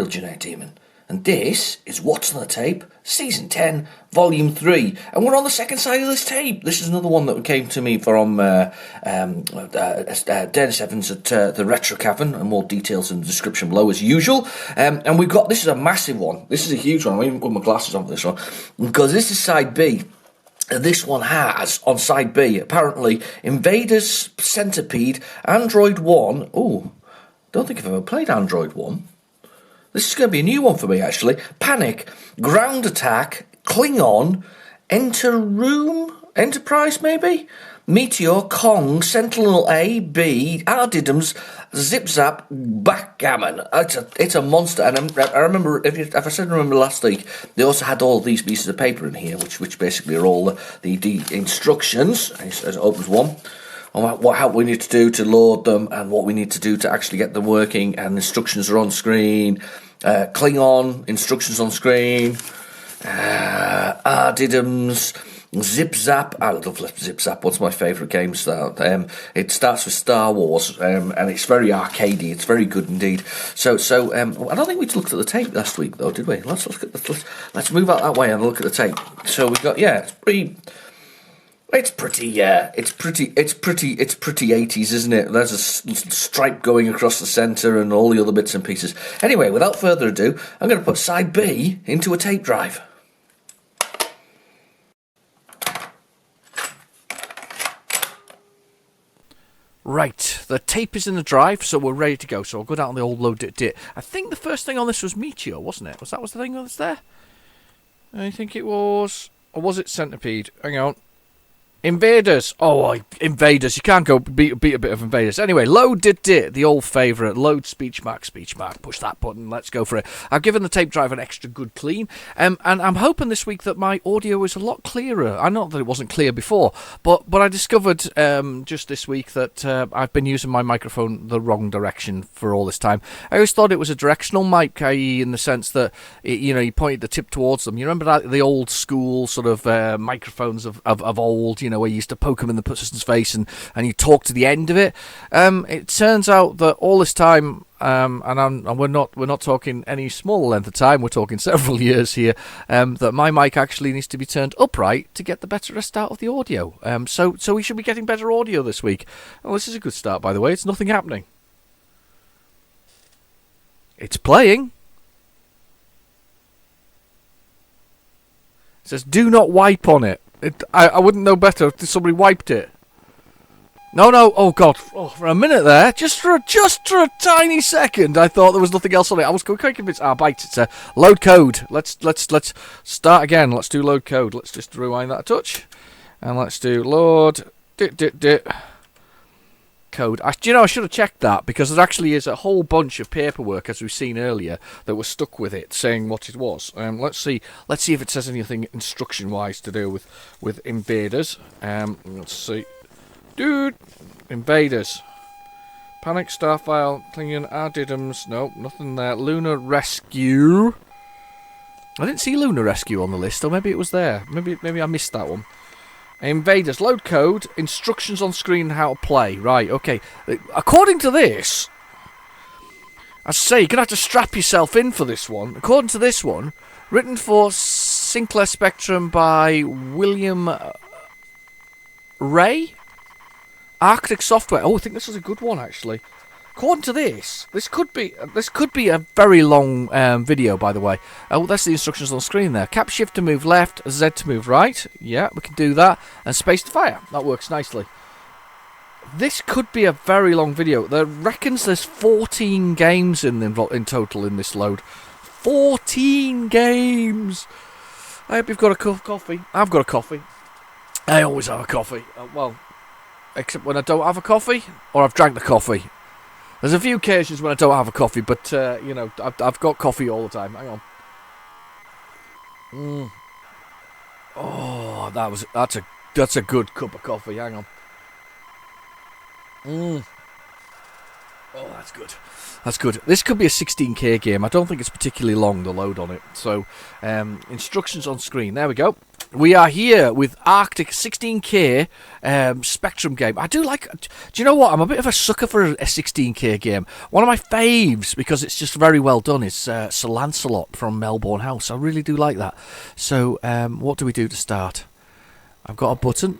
Originate Demon, and this is What's on the Tape, Season 10, Volume 3, and we're on the second side of this tape. This is another one that came to me from Dennis Evans at the Retro Cavern, and more details in the description below as usual. And we've got, this is a massive one, this is a huge one, I'm even putting my glasses on for this one, because this is Side B. This one has, on Side B, apparently, Invaders, Centipede, Android 1. Oh, don't think I've ever played Android 1. This is going to be a new one for me, actually. Panic, Ground Attack, Klingon, Enterprise, maybe? Meteor, Kong, Sentinel A, B, Ardidums, Zip Zap, Backgammon. It's a monster, and I remember, if I said remember last week, they also had all these pieces of paper in here, which basically are all the instructions, as it opens one, on what we need to do to load them, and what we need to do to actually get them working, and instructions are on screen. Klingon, instructions on screen. Ardidums, Zip Zap. I love Zip Zap. One of my favourite games. It starts with Star Wars, and it's very arcadey. It's very good indeed. So I don't think we looked at the tape last week, though, did we? Let's look at let's move out that way and look at the tape. So we've got it's pretty 80s, isn't it? There's a stripe going across the centre and all the other bits and pieces. Anyway, without further ado, I'm going to put Side B into a tape drive. Right, the tape is in the drive, so we're ready to go. So I'll go down the old load it. I think the first thing on this was Meteor, wasn't it? Was the thing that was there? I think it was. Or was it Centipede? Hang on. Invaders. Oh, Invaders. You can't go beat a bit of Invaders. Anyway, load it, the old favourite. Load speech mark. Push that button. Let's go for it. I've given the tape drive an extra good clean. And I'm hoping this week that my audio is a lot clearer. I know that it wasn't clear before, but I discovered just this week that I've been using my microphone the wrong direction for all this time. I always thought it was a directional mic, i.e. in the sense that, you pointed the tip towards them. You remember the old school sort of microphones of old, where you used to poke them in the person's face and you talk to the end of it. It turns out that all this time, and we're not talking any small length of time, we're talking several years here, that my mic actually needs to be turned upright to get the betterest out of the audio. So we should be getting better audio this week. Oh, this is a good start, by the way. It's nothing happening. It's playing. It says, do not wipe on it. I wouldn't know better if somebody wiped it. No, oh god, for a minute there, just for a tiny second, I thought there was nothing else on it. I was quite convinced. Bite, it's a load code. Let's start again. Let's do load code. Let's just rewind that a touch, and let's do load code. I should have checked that, because there actually is a whole bunch of paperwork, as we've seen earlier, that was stuck with it saying what it was. Let's see if it says anything instruction wise to do with Invaders. Let's see. Dude, Invaders, Panic, Starfile, Klingon, Ardidums. No, nothing there. Lunar Rescue. I didn't see Lunar Rescue on the list, or maybe it was there. Maybe I missed that one. Invaders, load code, instructions on screen, how to play. Right, okay. According to this, I say you're going to have to strap yourself in for this one. According to this one, written for Sinclair Spectrum by William Ray, Arctic Software. Oh, I think this is a good one, actually. According to this could be a very long video, by the way. Oh, that's the instructions on screen there. Cap shift to move left, Z to move right. Yeah, we can do that. And space to fire. That works nicely. This could be a very long video. There reckons there's 14 games in total in this load. 14 games! I hope you've got a cup of coffee. I've got a coffee. I always have a coffee. Well, except when I don't have a coffee, or I've drank the coffee. There's a few occasions when I don't have a coffee, but, I've got coffee all the time. Hang on. Oh, that's a good cup of coffee. Hang on. Oh, that's good. That's good. This could be a 16K game. I don't think it's particularly long, the load on it. So, instructions on screen. There we go. We are here with Arctic 16K Spectrum game. I do like... Do you know what? I'm a bit of a sucker for a 16K game. One of my faves, because it's just very well done, is Sir Lancelot from Melbourne House. I really do like that. So, what do we do to start? I've got a button.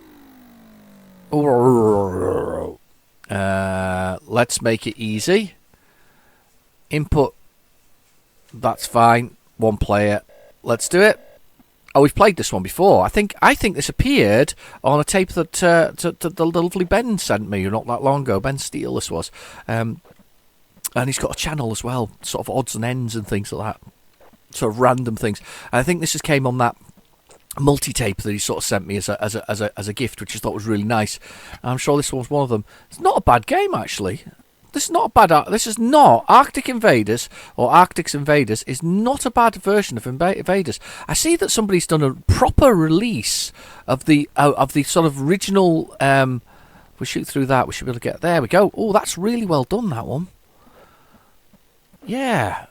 Let's make it easy. Input. That's fine. One player. Let's do it. Oh, we've played this one before. I think this appeared on a tape that the lovely Ben sent me not that long ago. Ben Steele, this was. And he's got a channel as well, sort of odds and ends and things like that. Sort of random things. And I think this just came on that multi-tape that he sort of sent me as a gift, which I thought was really nice. And I'm sure this one was one of them. It's not a bad game, actually. This is not a bad. This is not Arctic Invaders or Arctic's Invaders is not a bad version of Invaders. I see that somebody's done a proper release of the sort of original. We shoot through that. We should be able to get there. We go. Oh, that's really well done. That one. Yeah.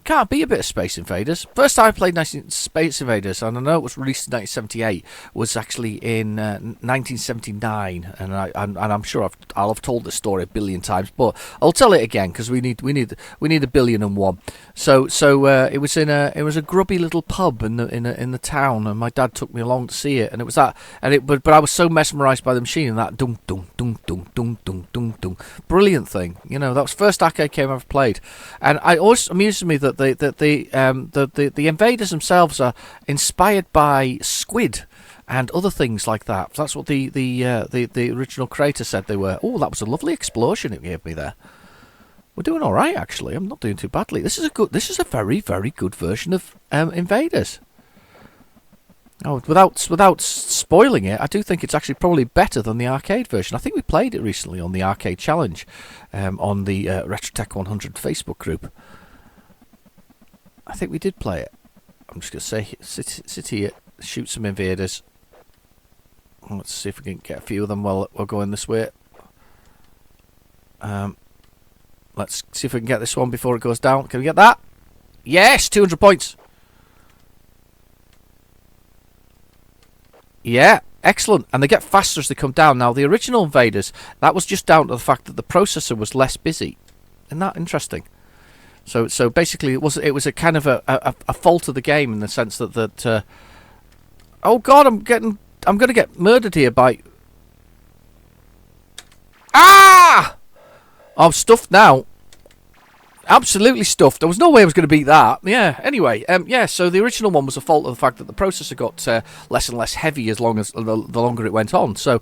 Can't be a bit of Space Invaders. First time I played Space Invaders, and I know it was released in 1978, was actually in 1979, and I'm sure I'll have told this story a billion times, but I'll tell it again because we need a billion and one. So it was a grubby little pub in the town, and my dad took me along to see it, and it was that, but I was so mesmerised by the machine and that dunk dunk dunk dunk dunk dunk dunk dunk, brilliant thing. You know, that was the first arcade game I've ever played, and it always amused me that the invaders themselves are inspired by squid and other things like that. That's what the original creator said they were. Oh, that was a lovely explosion it gave me there. We're doing all right, actually. I'm not doing too badly. This is a very, very good version of Invaders. Oh, without spoiling it, I do think it's actually probably better than the arcade version. I think we played it recently on the Arcade Challenge, on the Retrotech 100 Facebook group. I think we did play it. I'm just going to say, sit here, shoot some invaders. Let's see if we can get a few of them while we're going this way. Let's see if we can get this one before it goes down. Can we get that? Yes, 200 points. Yeah, excellent. And they get faster as they come down. Now, the original invaders, that was just down to the fact that the processor was less busy. Isn't that interesting? So basically, it was a kind of a fault of the game in the sense that oh God, I'm going to get murdered here by. Ah! I'm stuffed now. Absolutely stuffed. There was no way I was going to beat that. Yeah. Anyway, yeah. So the original one was a fault of the fact that the processor got less and less heavy as long as the longer it went on. So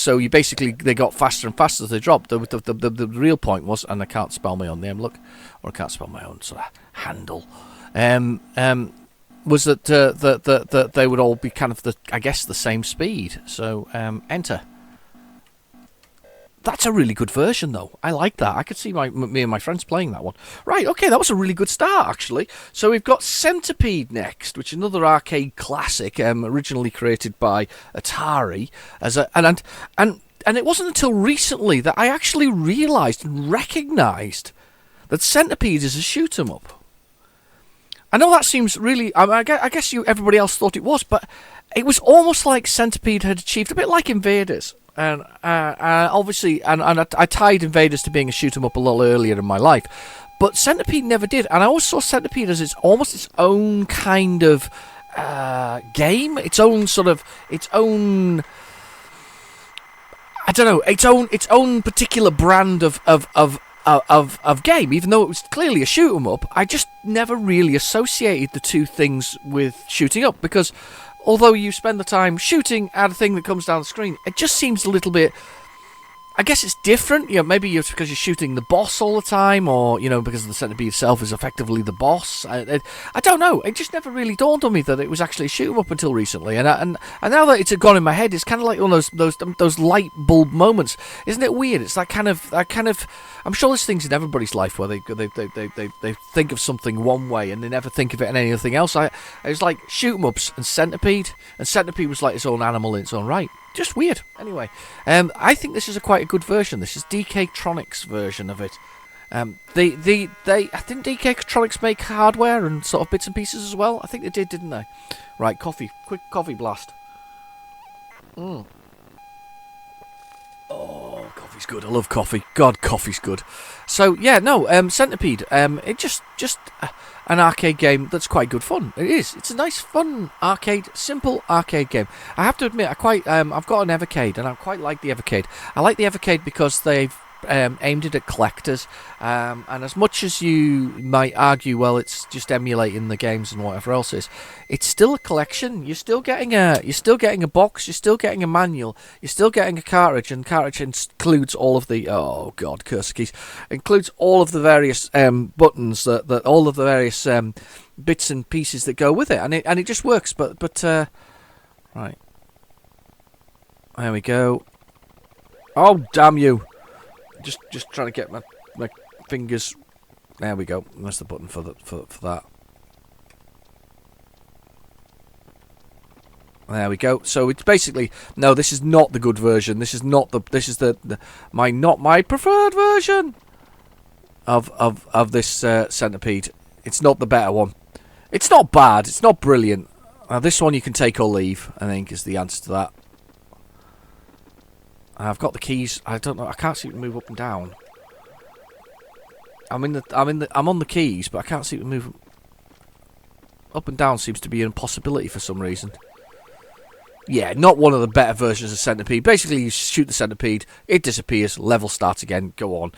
you basically they got faster and faster as they dropped. The real point was, and I can't spell my own name. Look, or I can't spell my own sort of handle. Was that they would all be kind of the same speed. So enter. That's a really good version, though. I like that. I could see me and my friends playing that one. Right, okay, that was a really good start, actually. So we've got Centipede next, which is another arcade classic, originally created by Atari. And it wasn't until recently that I actually realised and recognised that Centipede is a shoot-'em-up. I know that seems really... I guess everybody else thought it was, but it was almost like Centipede had achieved, a bit like Invaders. And obviously, and I tied Invaders to being a shoot 'em up a little earlier in my life, but Centipede never did. And I always saw Centipede as almost its own kind of game, its own I don't know, its own particular brand of game. Even though it was clearly a shoot 'em up, I just never really associated the two things with shooting up because. Although you spend the time shooting at a thing that comes down the screen, it just seems a little bit... I guess it's different. You know, maybe it's because you're shooting the boss all the time, or because the Centipede itself is effectively the boss. I don't know. It just never really dawned on me that it was actually a shoot 'em up until recently. And now that it's gone in my head, it's kind of like one of those light bulb moments. Isn't it weird? It's that kind of. I'm sure there's things in everybody's life where they think of something one way and they never think of it in anything else. It was like shoot 'em ups and Centipede was like its own animal in its own right. Just weird. Anyway, I think this is quite a good version. This is DK Tronic's version of it. They I think DK Electronics make hardware and sort of bits and pieces as well. I think they did, didn't they? Right, coffee, quick coffee blast. Oh, coffee's good. I love coffee. God, coffee's good. So yeah, no, Centipede. It just an arcade game that's quite good fun. It is. It's a nice, fun arcade, simple arcade game. I have to admit, I've got an Evercade, and I quite like the Evercade. I like the Evercade because they've aimed it at collectors, and as much as you might argue, well, it's just emulating the games and whatever else is, it's still a collection. You're still getting a box, you're still getting a manual, you're still getting a cartridge, and cartridge includes all of the cursor keys, includes all of the various buttons, that all of the various bits and pieces that go with it, and it just works. But right, there we go. Oh, damn you! Just trying to get my fingers. There we go. That's the button for that. There we go. So it's basically, no, this is not the good version. This is my preferred version of this Centipede. It's not the better one. It's not bad. It's not brilliant. This one you can take or leave, I think, is the answer to that. I've got the keys. I don't know. I can't seem to move up and down. I'm on the keys, but I can't seem to move up and down. Seems to be an impossibility for some reason. Yeah, not one of the better versions of Centipede. Basically, you shoot the Centipede, it disappears, level starts again, go on.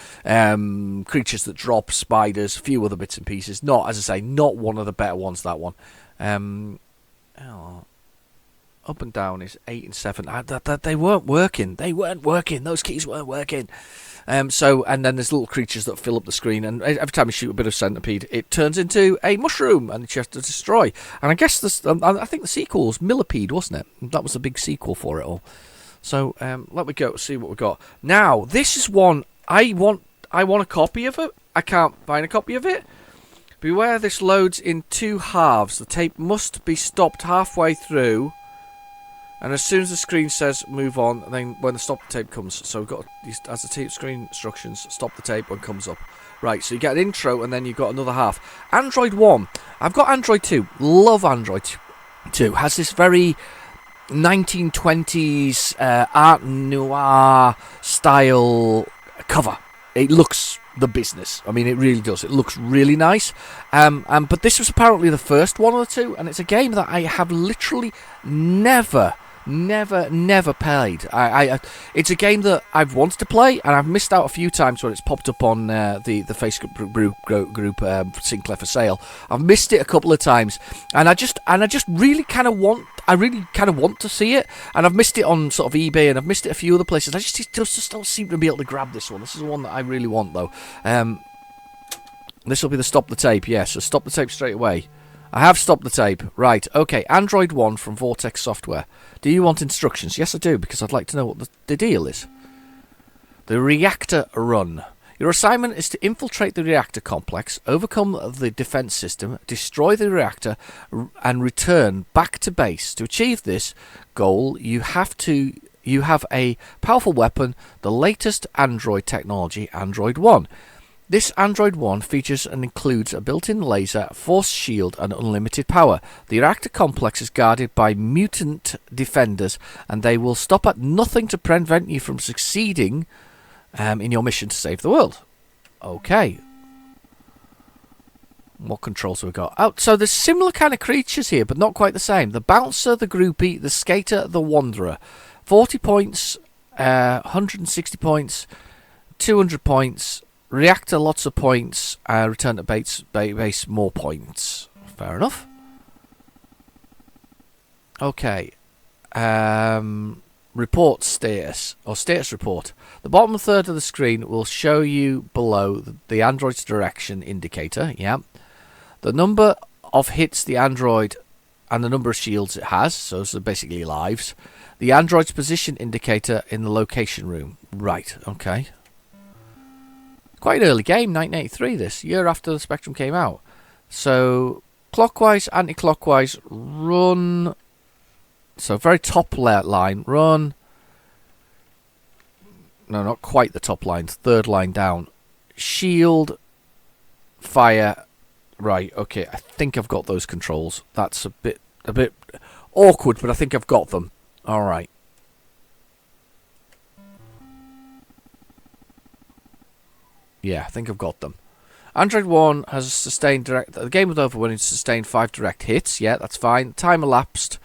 Creatures that drop, spiders, a few other bits and pieces. Not, as I say, not one of the better ones, that one. Up and down is 8 and 7. They weren't working. They weren't working. Those keys weren't working. And then there's little creatures that fill up the screen, and every time you shoot a bit of Centipede, it turns into a mushroom, and you have to destroy. And I guess this, I think the sequel was Millipede, wasn't it? That was the big sequel for it all. So let me go see what we got. Now, this is one I want a copy of it. I can't find a copy of it. Beware, this loads in 2 halves. The tape must be stopped halfway through. And as soon as the screen says move on, then when the stop the tape comes, so we've got, as the tape screen instructions, stop the tape when it comes up. Right, so you get an intro and then you've got another half. Android 1. I've got Android 2. Love Android 2. Has this very 1920s art noir style cover. It looks the business. I mean, it really does. It looks really nice. But this was apparently the first one of the two, and it's a game that I have literally never played. It's a game that I've wanted to play, and I've missed out a few times when it's popped up on the Facebook group Sinclair for sale. I've missed it a couple of times, and I just really kind of want. I really kind of want to see it, and I've missed it on sort of eBay, and I've missed it a few other places. I just don't seem to be able to grab this one. This is the one that I really want, though. This will be the stop the tape. Yes, so stop the tape straight away. I have stopped the tape. Right, okay. Android 1 from Vortex Software. Do you want instructions? Yes, I do, because I'd like to know what the deal is. The reactor run. Your assignment is to infiltrate the reactor complex, overcome the defense system, destroy the reactor, and return back to base. To achieve this goal, you have a powerful weapon, the latest Android technology, Android 1. This Android 1 features and includes a built-in laser, force shield, and unlimited power. The reactor complex is guarded by mutant defenders, and they will stop at nothing to prevent you from succeeding in your mission to save the world. Okay. What controls have we got? Oh, so there's similar kind of creatures here, but not quite the same. The bouncer, the groupie, the skater, the wanderer. 40 points, 160 points, 200 points. Reactor, lots of points. Return to base, more points. Fair enough. Okay. Report status, or status report. The bottom third of the screen will show you below the Android's direction indicator. Yeah. The number of hits the Android and the number of shields it has. So basically lives. The Android's position indicator in the location room. Right. Okay. Quite an early game, 1983, this, year after the Spectrum came out. So, clockwise, anti-clockwise, run. So, very top line, run. No, not quite the top line, third line down. shield, fire. Right, okay, I think I've got those controls. That's a bit awkward, but I think I've got them. Alright. Yeah, I think I've got them. Android 1 has sustained direct... The game was over when it sustained 5 direct hits. Yeah, that's fine. Time elapsed.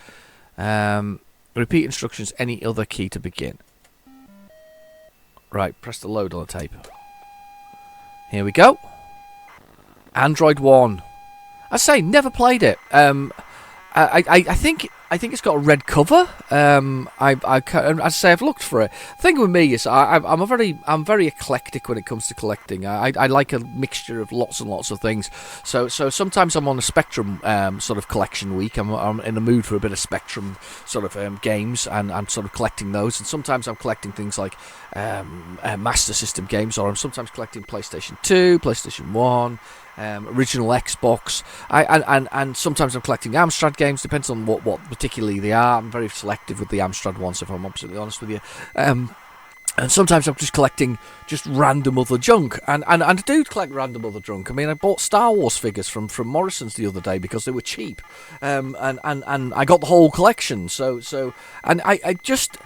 Repeat instructions, any other key to begin. Right, press the load on the tape. Here we go. Android 1. I say, never played it. I think it's got a red cover. I say I've looked for it. The thing with me is I'm very eclectic when it comes to collecting. I like a mixture of lots and lots of things. So sometimes I'm on a Spectrum sort of collection week. I'm in the mood for a bit of Spectrum sort of games, and I'm sort of collecting those. And sometimes I'm collecting things like Master System games, or I'm sometimes collecting PlayStation 2, PlayStation 1. Original Xbox, and sometimes I'm collecting Amstrad games. Depends on what particularly they are. I'm very selective with the Amstrad ones, if I'm absolutely honest with you. And sometimes I'm just collecting just random other junk, and I do collect random other junk. I mean, I bought Star Wars figures from Morrison's the other day because they were cheap, and I got the whole collection. So I just.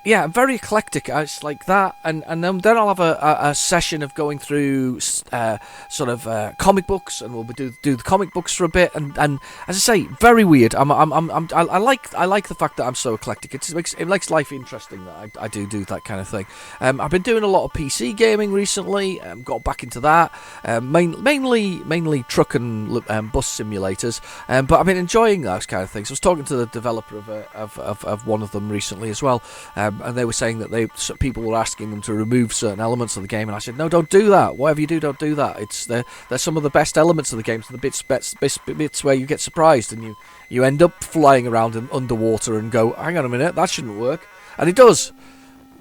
Yeah, very eclectic. It's like that, and then I'll have a session of going through sort of comic books, and we'll do the comic books for a bit, and as I say, very weird. I like the fact that I'm so eclectic. It makes life interesting that I do that kind of thing. I've been doing a lot of PC gaming recently. Got back into that, mainly truck and bus simulators. But I've been enjoying those kind of things. I was talking to the developer of one of them recently as well. And they were saying that people were asking them to remove certain elements of the game, and I said, no, don't do that. Whatever you do, don't do that. They're some of the best elements of the game, so the bits where you get surprised and you end up flying around underwater and go, hang on a minute, that shouldn't work. And it does.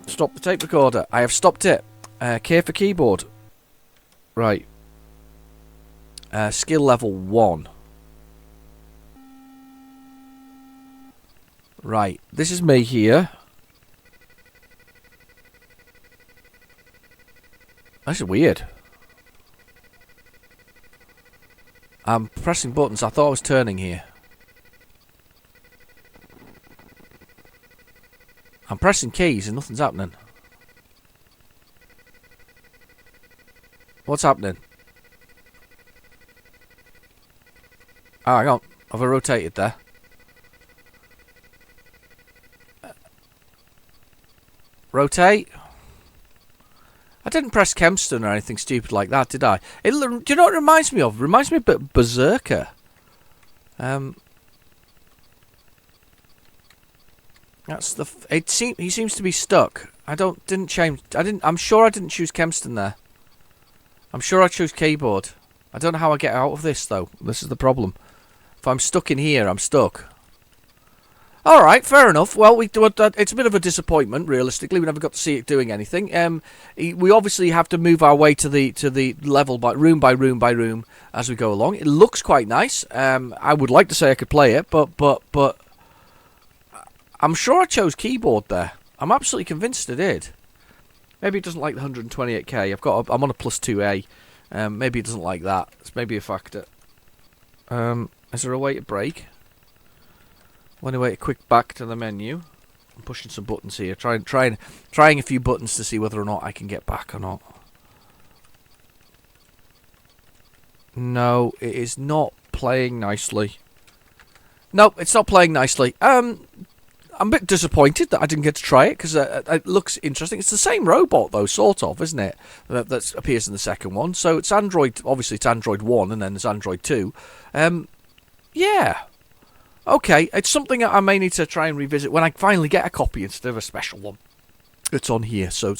Stop the tape recorder. I have stopped it. K for keyboard. Right. Skill level 1. Right. This is me here. This is weird. I'm pressing buttons. I thought I was turning here. I'm pressing keys and nothing's happening. What's happening? Oh, hang on. Have I rotated there? Rotate. I didn't press Kempston or anything stupid like that, did I? Do you know what it reminds me of? It reminds me a bit of Berserker. That's the. He seems to be stuck. Didn't change. I'm sure I didn't choose Kempston there. I'm sure I chose keyboard. I don't know how I get out of this though. This is the problem. If I'm stuck in here, I'm stuck. All right, fair enough. Well, it's a bit of a disappointment. Realistically, we never got to see it doing anything. We obviously have to move our way to the level by room as we go along. It looks quite nice. I would like to say I could play it, but I'm sure I chose keyboard there. I'm absolutely convinced I did. Maybe it doesn't like the 128K. I'm on a +2A. Maybe it doesn't like that. It's maybe a factor. Is there a way to break? Anyway, a quick back to the menu. I'm pushing some buttons here. Trying a few buttons to see whether or not I can get back or not. No, it is not playing nicely. No, it's not playing nicely. I'm a bit disappointed that I didn't get to try it because it looks interesting. It's the same robot though, sort of, isn't it? That appears in the second one. So it's Android. Obviously, it's Android 1, and then there's Android 2. Yeah. Okay, it's something that I may need to try and revisit when I finally get a copy instead of a special one. It's on here, so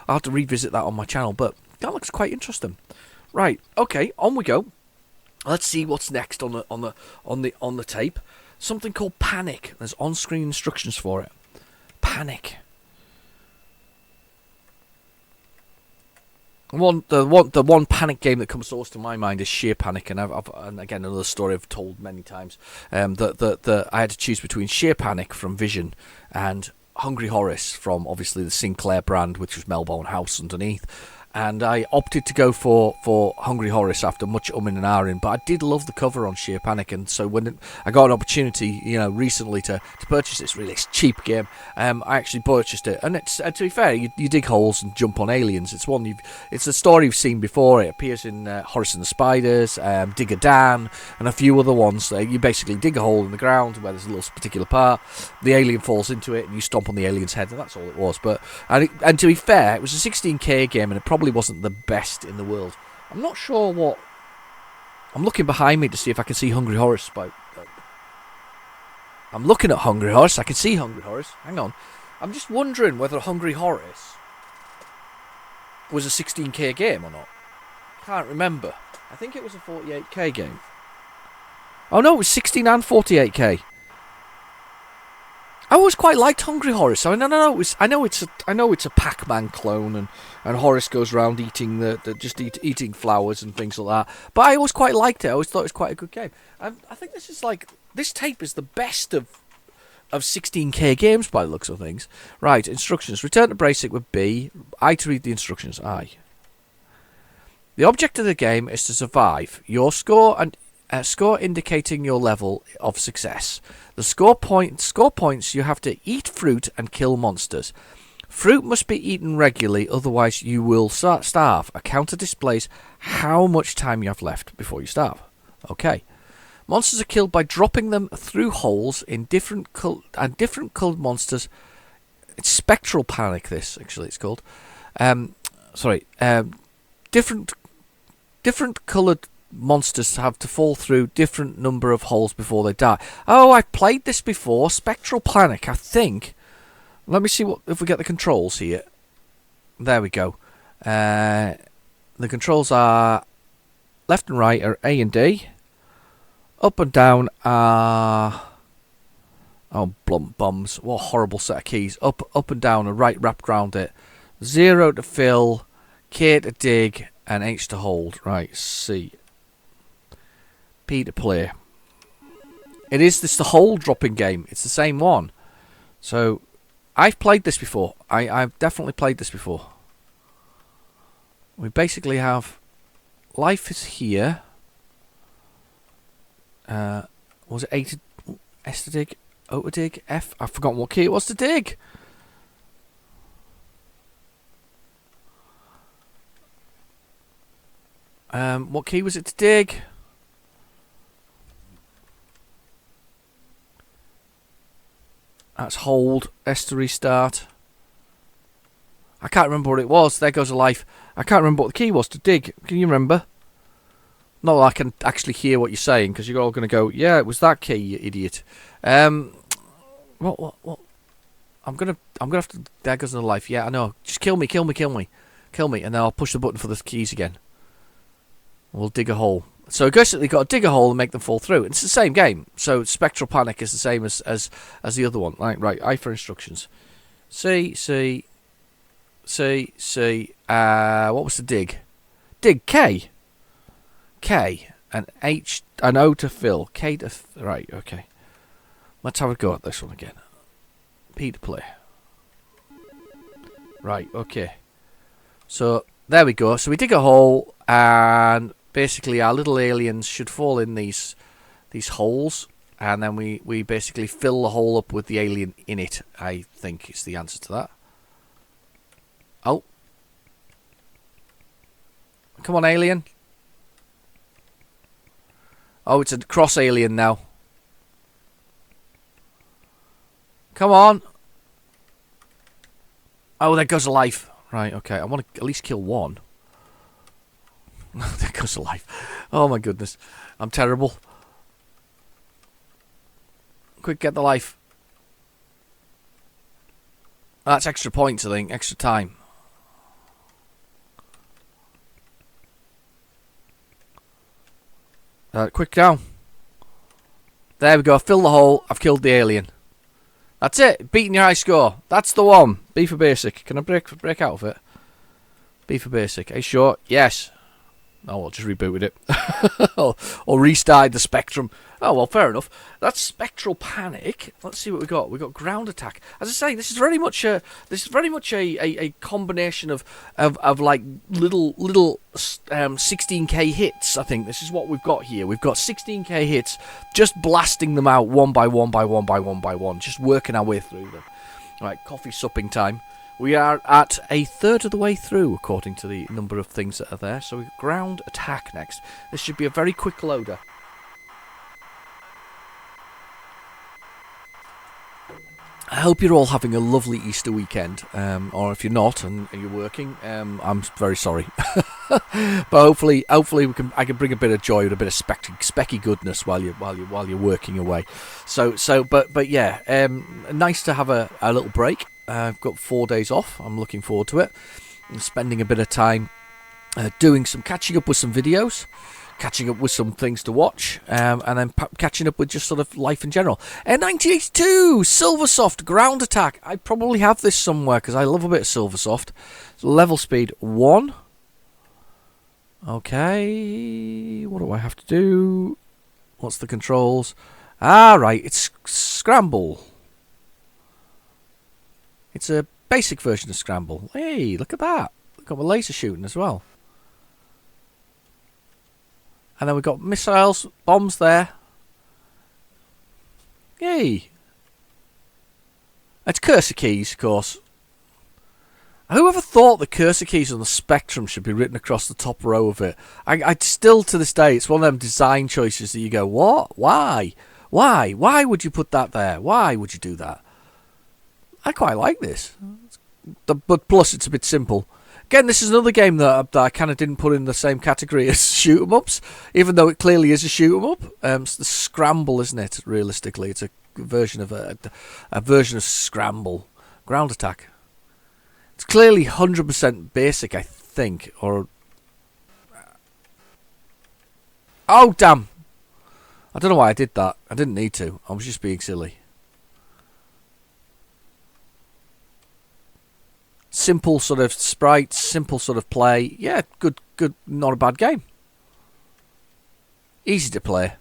I'll have to revisit that on my channel. But that looks quite interesting. Right, okay, on we go. Let's see what's next on the tape. Something called Panic. There's on-screen instructions for it. Panic. The one Panic game that comes to my mind is Sheer Panic, and and again another story I've told many times. That I had to choose between Sheer Panic from Vision and Hungry Horace from obviously the Sinclair brand, which was Melbourne House underneath. and I opted to go for Hungry Horace after much umming and ahhing. But I did love the cover on Sheer Panic, and so when I got an opportunity, recently to purchase this really cheap game, I actually purchased it. And it's to be fair, you dig holes and jump on aliens. It's a story you've seen before. It appears in Horace and the Spiders, Digger Dan, and a few other ones. You basically dig a hole in the ground where there's a little particular part. The alien falls into it, and you stomp on the alien's head, and that's all it was. But and to be fair, it was a 16K game, and it probably wasn't the best in the world. I'm not sure what... I'm looking behind me to see if I can see Hungry Horace spout. I'm looking at Hungry Horace. I can see Hungry Horace. Hang on. I'm just wondering whether Hungry Horace was a 16K game or not. Can't remember. I think it was a 48K game. Oh no, it was 16 and 48K. I always quite liked Hungry Horace. I know it's a Pac-Man clone, and Horace goes around eating eating flowers and things like that. But I always quite liked it. I always thought it was quite a good game. I think this tape is the best of 16K games by the looks of things. Right, instructions. Return to basic with B. I to read the instructions. I. The object of the game is to survive. Your score and score indicating your level of success. The score points you have to eat fruit and kill monsters. Fruit must be eaten regularly, otherwise you will starve. A counter displays how much time you have left before you starve. Okay. Monsters are killed by dropping them through holes in different coloured monsters. It's spectral panic. This actually it's called. Different coloured monsters have to fall through different number of holes before they die. Oh, I've played this before. Spectral Panic, I think. Let me see if we get the controls here. There we go. The controls are left and right are A and D. Up and down are... Oh, blump bums. What a horrible set of keys. Up and down are right wrapped around it. 0 to fill, K to dig, and H to hold. Right, C. P to play. It's the hole dropping game. It's the same one. So, I've played this before. I've definitely played this before. We basically have... Life is here. Was it A to... S to dig? O to dig? F? I've forgotten what key it was to dig. What key was it to dig? That's hold. S to restart. I can't remember what it was. There goes a life. I can't remember what the key was to dig. Can you remember? Not that I can actually hear what you're saying, because you're all going to go, yeah, it was that key, you idiot. What? I'm gonna have to... There goes another life. Yeah, I know. Just kill me, and then I'll push the button for the keys again. We'll dig a hole. So basically, you've got to dig a hole and make them fall through. It's the same game. So Spectral Panic is the same as the other one. Right. I for instructions. C. What was the dig? Dig K. And H and O to fill. K to right. Okay. Let's have a go at this one again. P to play. Right. Okay. So there we go. So we dig a hole, and basically our little aliens should fall in these holes, and then we basically fill the hole up with the alien in it. I think is the answer to that. Oh. Come on, alien. Oh, it's a cross alien now. Come on. Oh, there goes a life. Right, okay. I want to at least kill one. There goes a life. Oh my goodness. I'm terrible. Quick, get the life. That's extra points, I think. Extra time. Quick down. There we go. Fill the hole. I've killed the alien. That's it. Beating your high score. That's the one. B for basic. Can I break out of it? B for basic. Are you sure? Yes. Oh, I'll just rebooted it. or restarted the Spectrum. Oh, well, fair enough. That's Spectral Panic. Let's see what we got. We got Ground Attack. As I say, this is very much a combination of like little 16k hits. I think this is what we've got here. We've got 16k hits, just blasting them out one by one by one by one by one, just working our way through them. Right, coffee supping time. We are at a third of the way through, according to the number of things that are there. So we've got Ground Attack next. This should be a very quick loader. I hope you're all having a lovely Easter weekend, or if you're not and you're working, I'm very sorry. But hopefully I can bring a bit of joy and a bit of specky goodness while you're working away. But yeah, nice to have a little break. I've got 4 days off. I'm looking forward to it. I'm spending a bit of time catching up with some videos. Catching up with some things to watch, and then catching up with just sort of life in general. 1982 Silversoft Ground Attack. I probably have this somewhere because I love a bit of Silversoft. Level speed 1. Okay, what do I have to do? What's the controls? Right, it's Scramble. It's a basic version of Scramble. Hey, look at that. Got my laser shooting as well. And then we've got missiles, bombs there. Yay! It's cursor keys, of course. Whoever thought the cursor keys on the Spectrum should be written across the top row of it? I still, to this day, it's one of them design choices that you go, what? Why? Why? Why would you put that there? Why would you do that? I quite like this. But plus, it's a bit simple. Again, this is another game that I kind of didn't put in the same category as shoot 'em ups, even though it clearly is a shoot 'em up. It's the Scramble, isn't it? Realistically, it's a version of a version of Scramble. Ground Attack. It's clearly 100% basic, I think. Or oh damn! I don't know why I did that. I didn't need to. I was just being silly. Simple sort of sprites, simple sort of play. Yeah, good, not a bad game. Easy to play.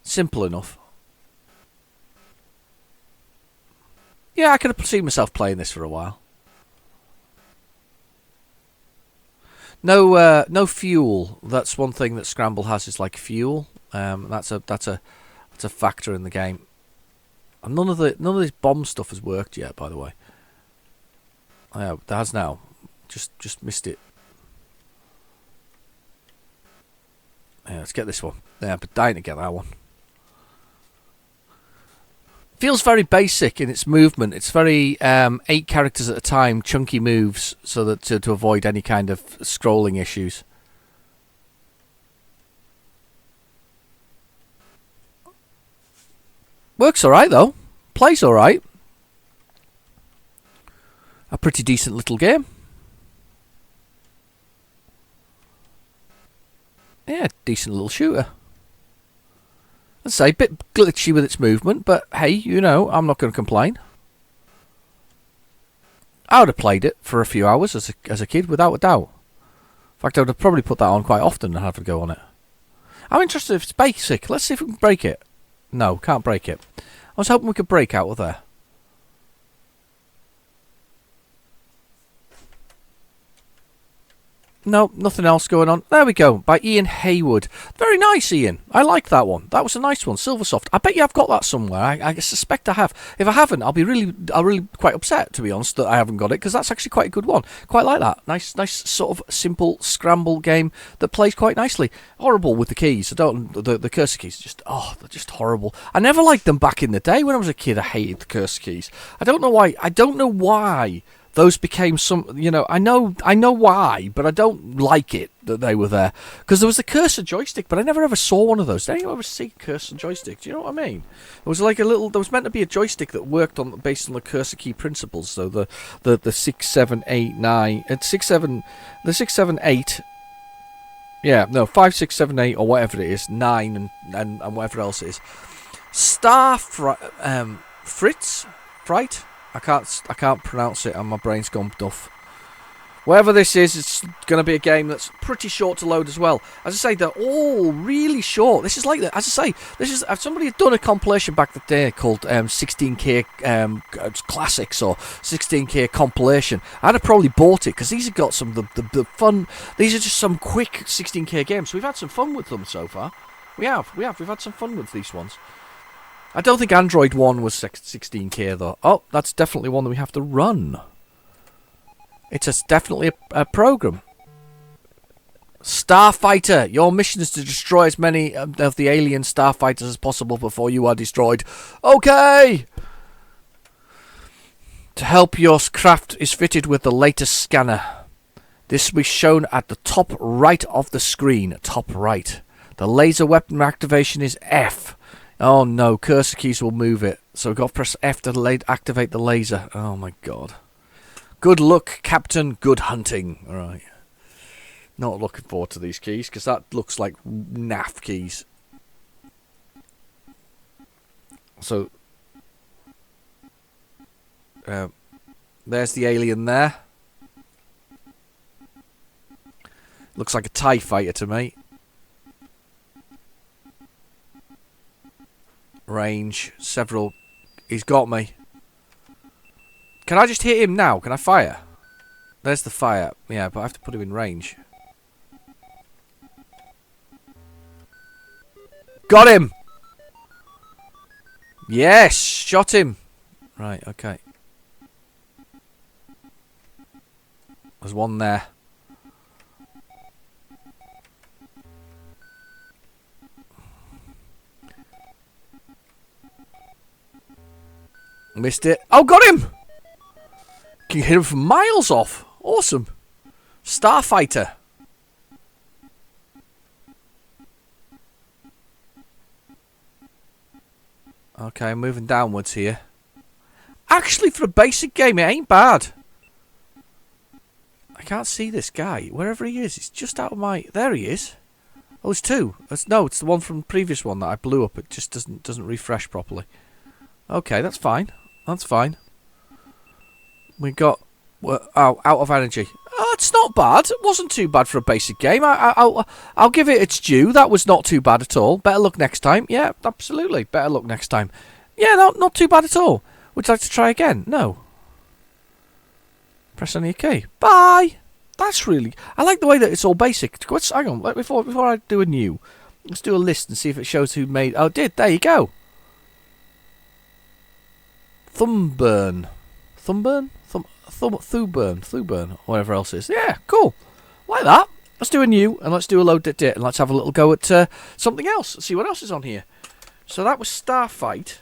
Simple enough. Yeah, I could have seen myself playing this for a while. No fuel. That's one thing that Scramble has, is like fuel. That's a factor in the game. And none of this bomb stuff has worked yet, by the way. Yeah, that has now. Just missed it. Yeah, let's get this one. Yeah, I've been dying to get that one. Feels very basic in its movement. It's very 8 characters at a time, chunky moves, so that to avoid any kind of scrolling issues. Works alright though. Plays alright. A pretty decent little game. Yeah, decent little shooter. I'd say a bit glitchy with its movement, but hey, you know, I'm not going to complain. I would have played it for a few hours as a kid, without a doubt. In fact, I would have probably put that on quite often and have a go on it. I'm interested if it's basic. Let's see if we can break it. No, can't break it. I was hoping we could break out of there. No, nothing else going on. There we go. By Ian Haywood. Very nice, Ian. I like that one. That was a nice one. Silversoft. I bet you I've got that somewhere. I suspect I have. If I haven't, I'll really quite upset, to be honest, that I haven't got it, because that's actually quite a good one. Quite like that. Nice sort of simple Scramble game that plays quite nicely. Horrible with the keys. The cursor keys. They're just horrible. I never liked them back in the day. When I was a kid, I hated the cursor keys. I don't know why. Those became some, you know, I know why, but I don't like it that they were there. Because there was the cursor joystick, but I never ever saw one of those. Did anyone ever see cursor joystick? Do you know what I mean? It was like there was meant to be a joystick that worked based on the cursor key principles. So the 6, 7, 8, 9, and 6, 7, the 6, 7, 8. Yeah, no, 5, 6, 7, 8, or whatever it is, 9 and whatever else it is. Fright? I can't pronounce it, and my brain's gone duff. Whatever this is, it's going to be a game that's pretty short to load as well. As I say, they're all really short. This is like, as I say, this is somebody had done a compilation back in the day called 16K Classics or 16K Compilation. I'd have probably bought it because these have got some of the fun. These are just some quick 16K games. We've had some fun with them so far. We have. We've had some fun with these ones. I don't think Android 1 was 16K though. Oh, that's definitely one that we have to run. It's definitely a program. Starfighter. Your mission is to destroy as many of the alien starfighters as possible before you are destroyed. Okay! To help, your craft is fitted with the latest scanner. This will be shown at the top right of the screen. Top right. The laser weapon activation is F. Oh no, cursor keys will move it. So we've got to press F to activate the laser. Oh my god. Good luck, Captain. Good hunting. Alright. Not looking forward to these keys, because that looks like naff keys. So, there's the alien there. Looks like a TIE fighter to me. Range, several. He's got me. Can I just hit him now? Can I fire? There's the fire. Yeah, but I have to put him in range. Got him! Yes! Shot him! Right, okay. There's one there. Missed it. Oh, got him! Can hit him from miles off. Awesome. Starfighter. Okay, I'm moving downwards here. Actually, for a basic game, it ain't bad. I can't see this guy. Wherever he is, he's just out of my... There he is. Oh, there's two. No, it's the one from the previous one that I blew up. It just doesn't refresh properly. Okay, that's fine. That's fine. We got... out of energy. Oh, it's not bad. It wasn't too bad for a basic game. I'll give it its due. That was not too bad at all. Better luck next time. Yeah, absolutely. Better luck next time. Yeah, no, not too bad at all. Would you like to try again? No. Press any key. Bye. That's really... I like the way that it's all basic. Hang on. Before I do a new, let's do a list and see if it shows who made... Oh, it did. There you go. Thumbburn. Thumbburn? Thuburn, whatever else it is. Yeah, cool. Like that. Let's do a new, and let's do a load it, and let's have a little go at something else. Let's see what else is on here. So that was Starfight.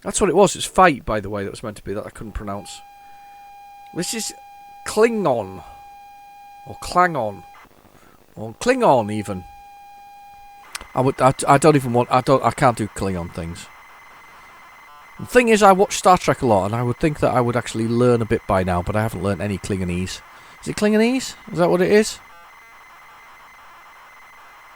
That's what it was. It's Fight, by the way, that was meant to be, that I couldn't pronounce. This is Klingon. Or Klangon. Or Klingon, even. I don't even want... I can't do Klingon things. The thing is, I watch Star Trek a lot, and I would think that I would actually learn a bit by now, but I haven't learned any Klingonese. Is it Klingonese? Is that what it is?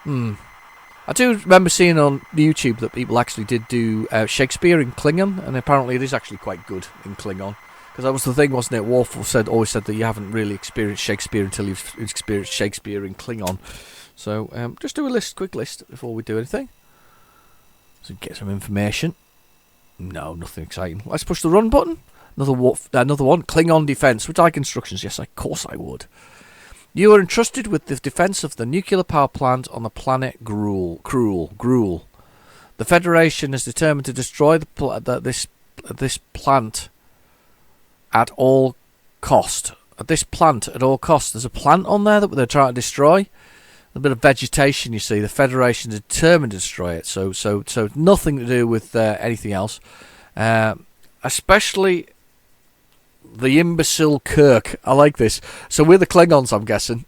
I do remember seeing on YouTube that people actually did do Shakespeare in Klingon, and apparently it is actually quite good in Klingon. Because that was the thing, wasn't it? Worf always said that you haven't really experienced Shakespeare until you've experienced Shakespeare in Klingon. So, just do a quick list before we do anything. So get some information. No, nothing exciting. Let's push the run button. Another one. Klingon defense. Would you like instructions? Yes, of course I would. You are entrusted with the defense of the nuclear power plant on the planet Gruul. The Federation is determined to destroy this plant at all cost. There's a plant on there that they're trying to destroy. A bit of vegetation, you see. The Federation is determined to destroy it. So nothing to do with anything else. Especially the imbecile Kirk. I like this. So we're the Klingons, I'm guessing.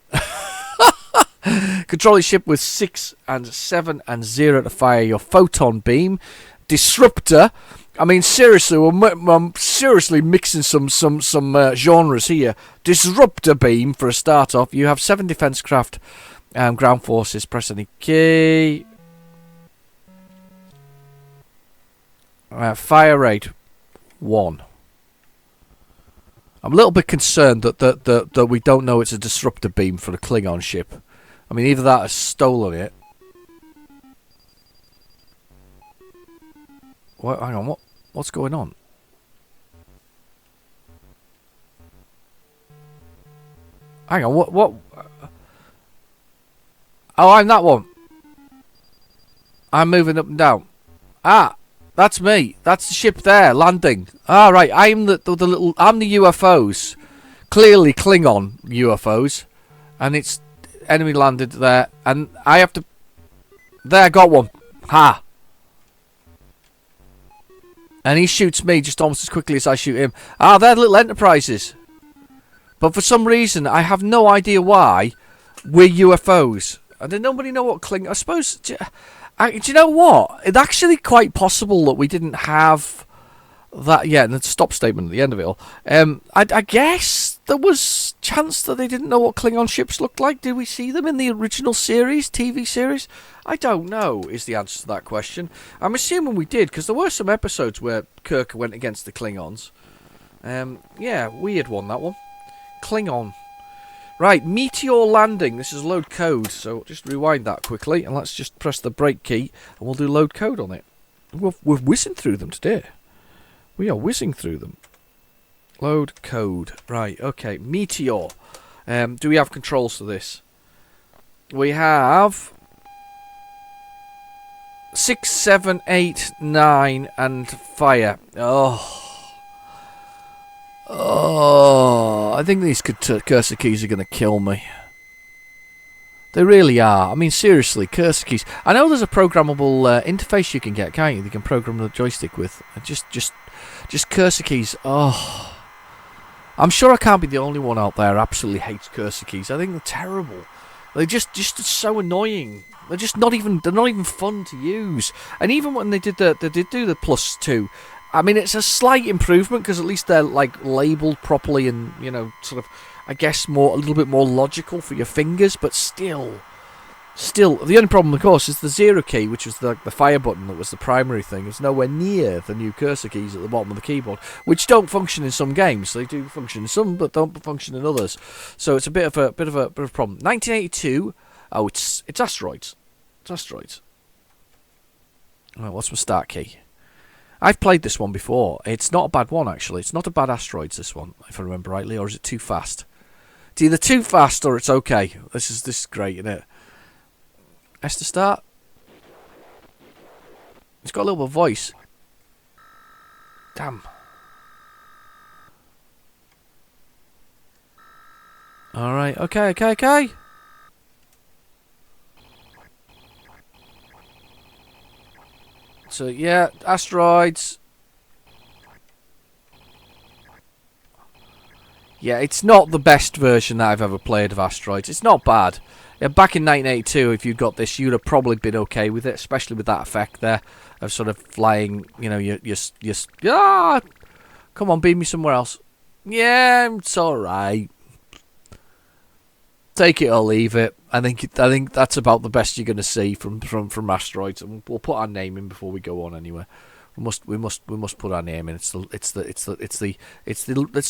Control your ship with 6 and 7 and 0 to fire your photon beam. Disruptor. I mean, seriously, I'm seriously mixing some genres here. Disruptor beam for a start off. You have 7 defense craft. Ground forces, press any key. Fire rate 1. I'm a little bit concerned that we don't know it's a disruptor beam for the Klingon ship. I mean, either that or stolen it. What? Hang on, what's going on? Hang on, what? Oh, I'm that one. I'm moving up and down. Ah, that's me. That's the ship there, landing. Ah, right. I'm the little. I'm the UFOs. Clearly Klingon UFOs, and it's enemy landed there, and I have to. There, got one. Ha. And he shoots me just almost as quickly as I shoot him. Ah, they're little Enterprises. But for some reason, I have no idea why we're UFOs. And did nobody know what Klingon... I suppose... Do you know what? It's actually quite possible that we didn't have that... Yeah, and the stop statement at the end of it all. I guess there was chance that they didn't know what Klingon ships looked like. Did we see them in the original series, TV series? I don't know, is the answer to that question. I'm assuming we did, because there were some episodes where Kirk went against the Klingons. Yeah, weird one, that one. Klingon. Right, meteor landing. This is load code, so just rewind that quickly, and let's just press the brake key, and we'll do load code on it. We're whizzing through them today. We are whizzing through them. Load code. Right, okay. Meteor. Do we have controls for this? We have 6, 7, 8, 9, and fire. Oh, I think these cursor keys are going to kill me. They really are. I mean, seriously, cursor keys. I know there's a programmable interface you can get, can't you? You can program the joystick with. Just cursor keys. Oh, I'm sure I can't be the only one out there who absolutely hates cursor keys. I think they're terrible. They're just so annoying. They're just not even. They're not even fun to use. And even when they did do the +2. I mean, it's a slight improvement because at least they're like labelled properly and, you know, sort of, I guess, a little bit more logical for your fingers. But still, the only problem, of course, is the 0 key, which was the fire button that was the primary thing. It's nowhere near the new cursor keys at the bottom of the keyboard, which don't function in some games. They do function in some, but don't function in others. So it's a bit of a problem. 1982. Oh, it's asteroids. It's asteroids. All right, what's my start key? I've played this one before. It's not a bad one, actually. It's not a bad asteroids, this one, if I remember rightly, or is it too fast? It's either too fast or it's okay. This is great, isn't it? S to start. It's got a little bit of voice. Damn. Alright, okay. So, yeah, asteroids. Yeah, it's not the best version that I've ever played of asteroids. It's not bad. Yeah, back in 1982, if you'd got this, you'd have probably been okay with it, especially with that effect there of sort of flying, you know, come on, beam me somewhere else. Yeah, it's alright. Take it or leave it. I think that's about the best you're going to see from asteroids. And we'll put our name in before we go on anyway. We must put our name in. It's the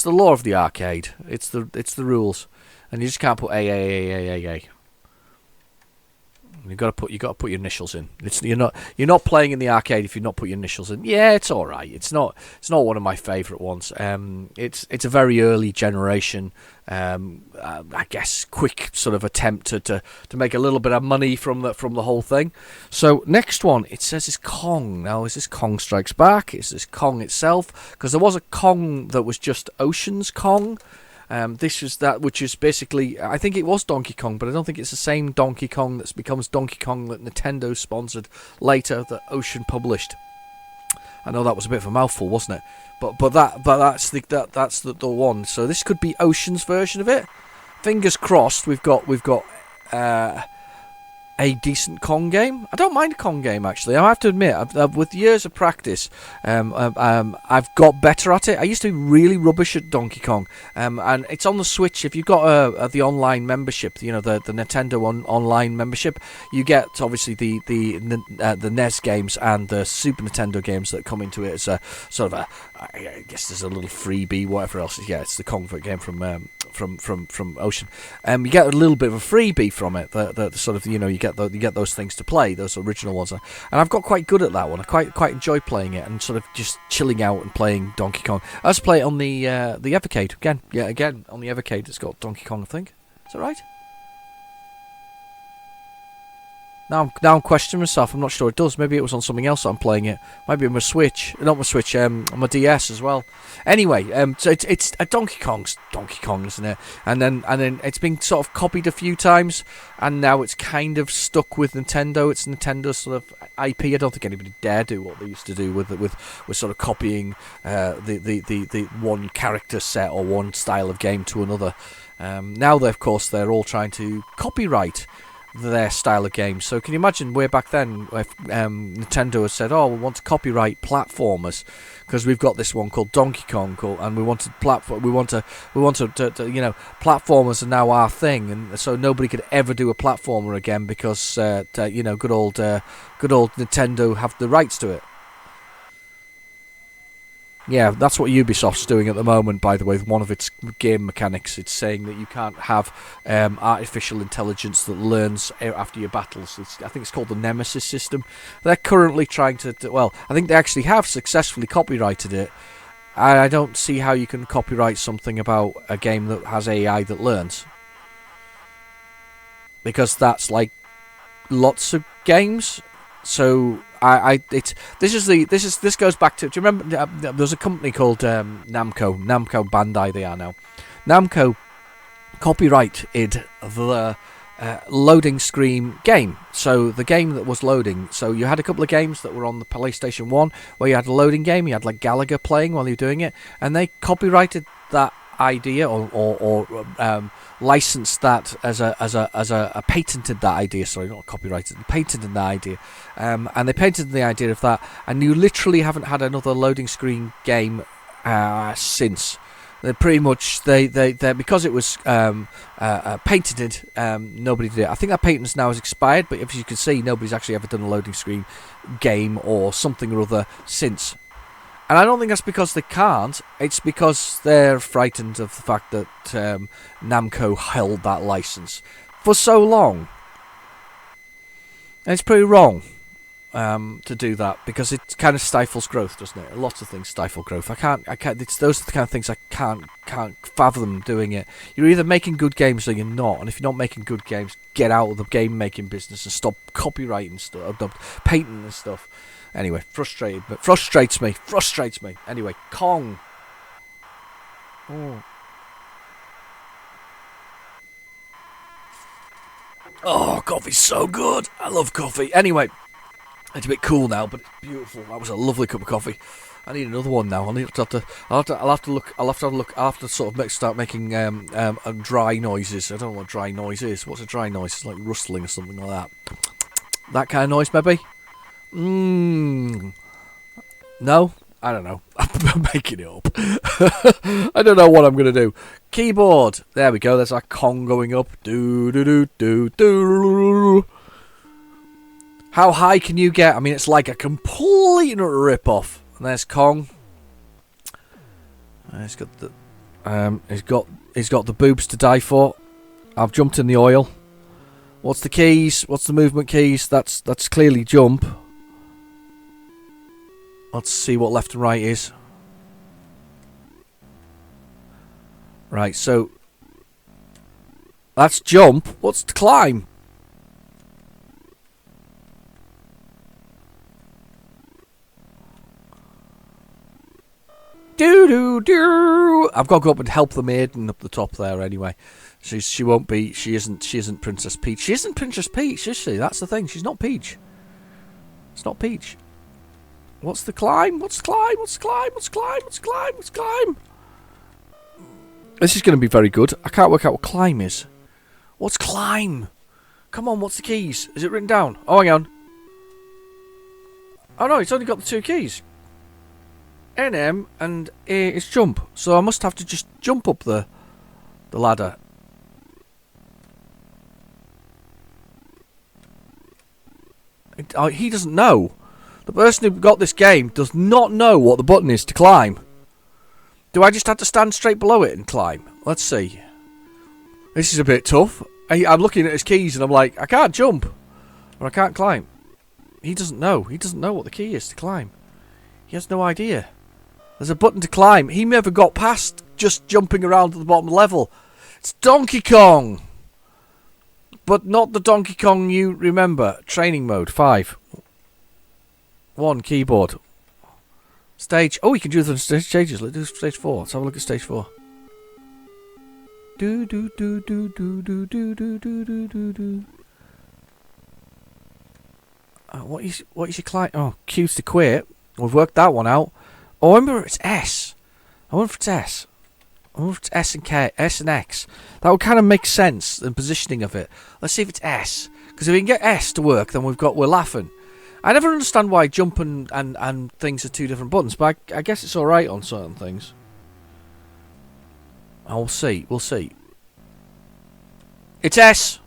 law of the arcade. It's the rules, and you just can't put A. You got to put your initials in. You're not playing in the arcade if you've not put your initials in. Yeah, it's all right. It's not one of my favourite ones. It's a very early generation. I guess quick sort of attempt to make a little bit of money from the whole thing. So next one, it says is Kong. Now is this Kong Strikes Back? Is this Kong itself? Because there was a Kong that was just Ocean's Kong. This is that, which is basically, I think it was Donkey Kong, but I don't think it's the same Donkey Kong that becomes Donkey Kong that Nintendo sponsored later, that Ocean published. I know that was a bit of a mouthful, wasn't it? But that's the one. So this could be Ocean's version of it. Fingers crossed. We've got a decent Kong game. I don't mind a Kong game, actually. I have to admit, with years of practice, I've got better at it. I used to be really rubbish at Donkey Kong, and it's on the Switch. If you've got the online membership, the Nintendo online membership, you get obviously the NES games and the Super Nintendo games that come into it as a sort of I guess there's a little freebie, whatever else. Yeah, it's the Kong game from Ocean. You get a little bit of a freebie from it. The sort of you get those things to play, those original ones, and I've got quite good at that one. I quite enjoy playing it and sort of just chilling out and playing Donkey Kong. I just play it on the Evercade again. Yeah, again on the Evercade, it's got Donkey Kong. I think is that right? Now I'm questioning myself. I'm not sure it does. Maybe it was on something else that I'm playing it. Maybe on my Switch. Not my Switch. On my DS as well. Anyway, so it's a Donkey Kong's Donkey Kong, isn't it? And then it's been sort of copied a few times, and now it's kind of stuck with Nintendo. It's Nintendo's sort of IP. I don't think anybody dare do what they used to do with sort of copying the one character set or one style of game to another. Now they're all trying to copyright their style of games. So can you imagine way back then if Nintendo has said, "Oh, we want to copyright platformers because we've got this one called Donkey Kong, and we wanted platformers are now our thing, and so nobody could ever do a platformer again because good old Nintendo have the rights to it." Yeah, that's what Ubisoft's doing at the moment, by the way, with one of its game mechanics. It's saying that you can't have artificial intelligence that learns after your battles. I think it's called the Nemesis system. They're currently trying to... Well, I think they actually have successfully copyrighted it. I don't see how you can copyright something about a game that has AI that learns. Because that's like lots of games. So... This goes back to. Do you remember? There was a company called Namco Bandai. They are now. Namco copyrighted the loading screen game. So the game that was loading. So you had a couple of games that were on the PlayStation 1 where you had a loading game. You had like Gallagher playing while you were doing it, and they copyrighted that idea or licensed that as a patented that idea. Sorry, not copyrighted. Patented that idea, and they patented the idea of that. And you literally haven't had another loading screen game since. They pretty much they because it was patented. Nobody did it. I think that patent now has expired. But if you can see, nobody's actually ever done a loading screen game or something or other since. And I don't think that's because they can't. It's because they're frightened of the fact that Namco held that license for so long. And it's pretty wrong to do that because it kind of stifles growth, doesn't it? Lots of things stifle growth. I can't. It's those are the kind of things I can't fathom doing it. You're either making good games or you're not. And if you're not making good games, get out of the game making business and stop copyrighting stuff, patenting and stuff. Anyway, frustrates me. Anyway, Kong. Oh, coffee's so good. I love coffee. Anyway, it's a bit cool now, but it's beautiful. That was a lovely cup of coffee. I need another one now. I'll have to sort of start making dry noises. I don't know what dry noise is. What's a dry noise? It's like rustling or something like that. That kind of noise, maybe. No? I don't know. I'm making it up. I don't know what I'm going to do. Keyboard. There we go. There's our Kong going up. Do. How high can you get? I mean, it's like a complete rip-off. And there's Kong. He's got the he's got the boobs to die for. I've jumped in the oil. What's the keys? What's the movement keys? That's clearly jump. Let's see what left and right is. Right, so that's jump. What's the climb? Do. I've got to go up and help the maiden up the top there anyway. She isn't Princess Peach. She isn't Princess Peach, is she? That's the thing. She's not Peach. It's not Peach. What's the climb? What's the climb? This is going to be very good. I can't work out what climb is. What's climb? Come on, what's the keys? Is it written down? Oh, hang on. Oh no, it's only got the 2 keys. NM and A is jump. So I must have to just jump up the ladder. He doesn't know. The person who got this game does not know what the button is to climb. Do I just have to stand straight below it and climb? Let's see. This is a bit tough. I'm looking at his keys and I'm like, I can't jump. Or I can't climb. He doesn't know. He doesn't know what the key is to climb. He has no idea. There's a button to climb. He never got past just jumping around to the bottom level. It's Donkey Kong. But not the Donkey Kong you remember. Training mode 5. 1 keyboard. Stage. Oh, you can do the stages. Let's do stage 4. Let's have a look at stage 4. Do do do do do do do do do do do do. What is your client? Oh, Q's to quit. We've worked that one out. Oh, I remember it's S. I wonder if it's S. I wonder if it's S and K, S and X. That would kind of make sense, the positioning of it. Let's see if it's S. Because if we can get S to work, then we're laughing. I never understand why jump and things are 2 different buttons, but I guess it's alright on certain things. We'll see. We'll see. It's S.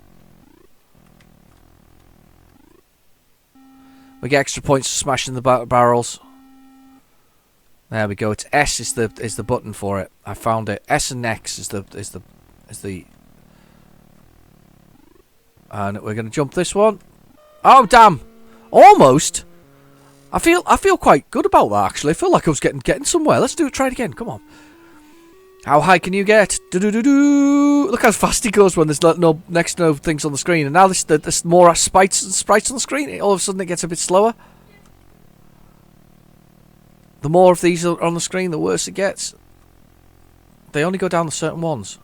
We get extra points for smashing the barrels. There we go. It's S is the button for it. I found it. S and X is the and we're gonna jump this one. Oh damn! Almost. I feel quite good about that actually. I feel like I was getting somewhere. Let's do it. Try it again. Come on. How high can you get? Do do do do. Look how fast he goes when there's no things on the screen. And now there's more sprites on the screen. All of a sudden it gets a bit slower. The more of these are on the screen, the worse it gets. They only go down to certain ones.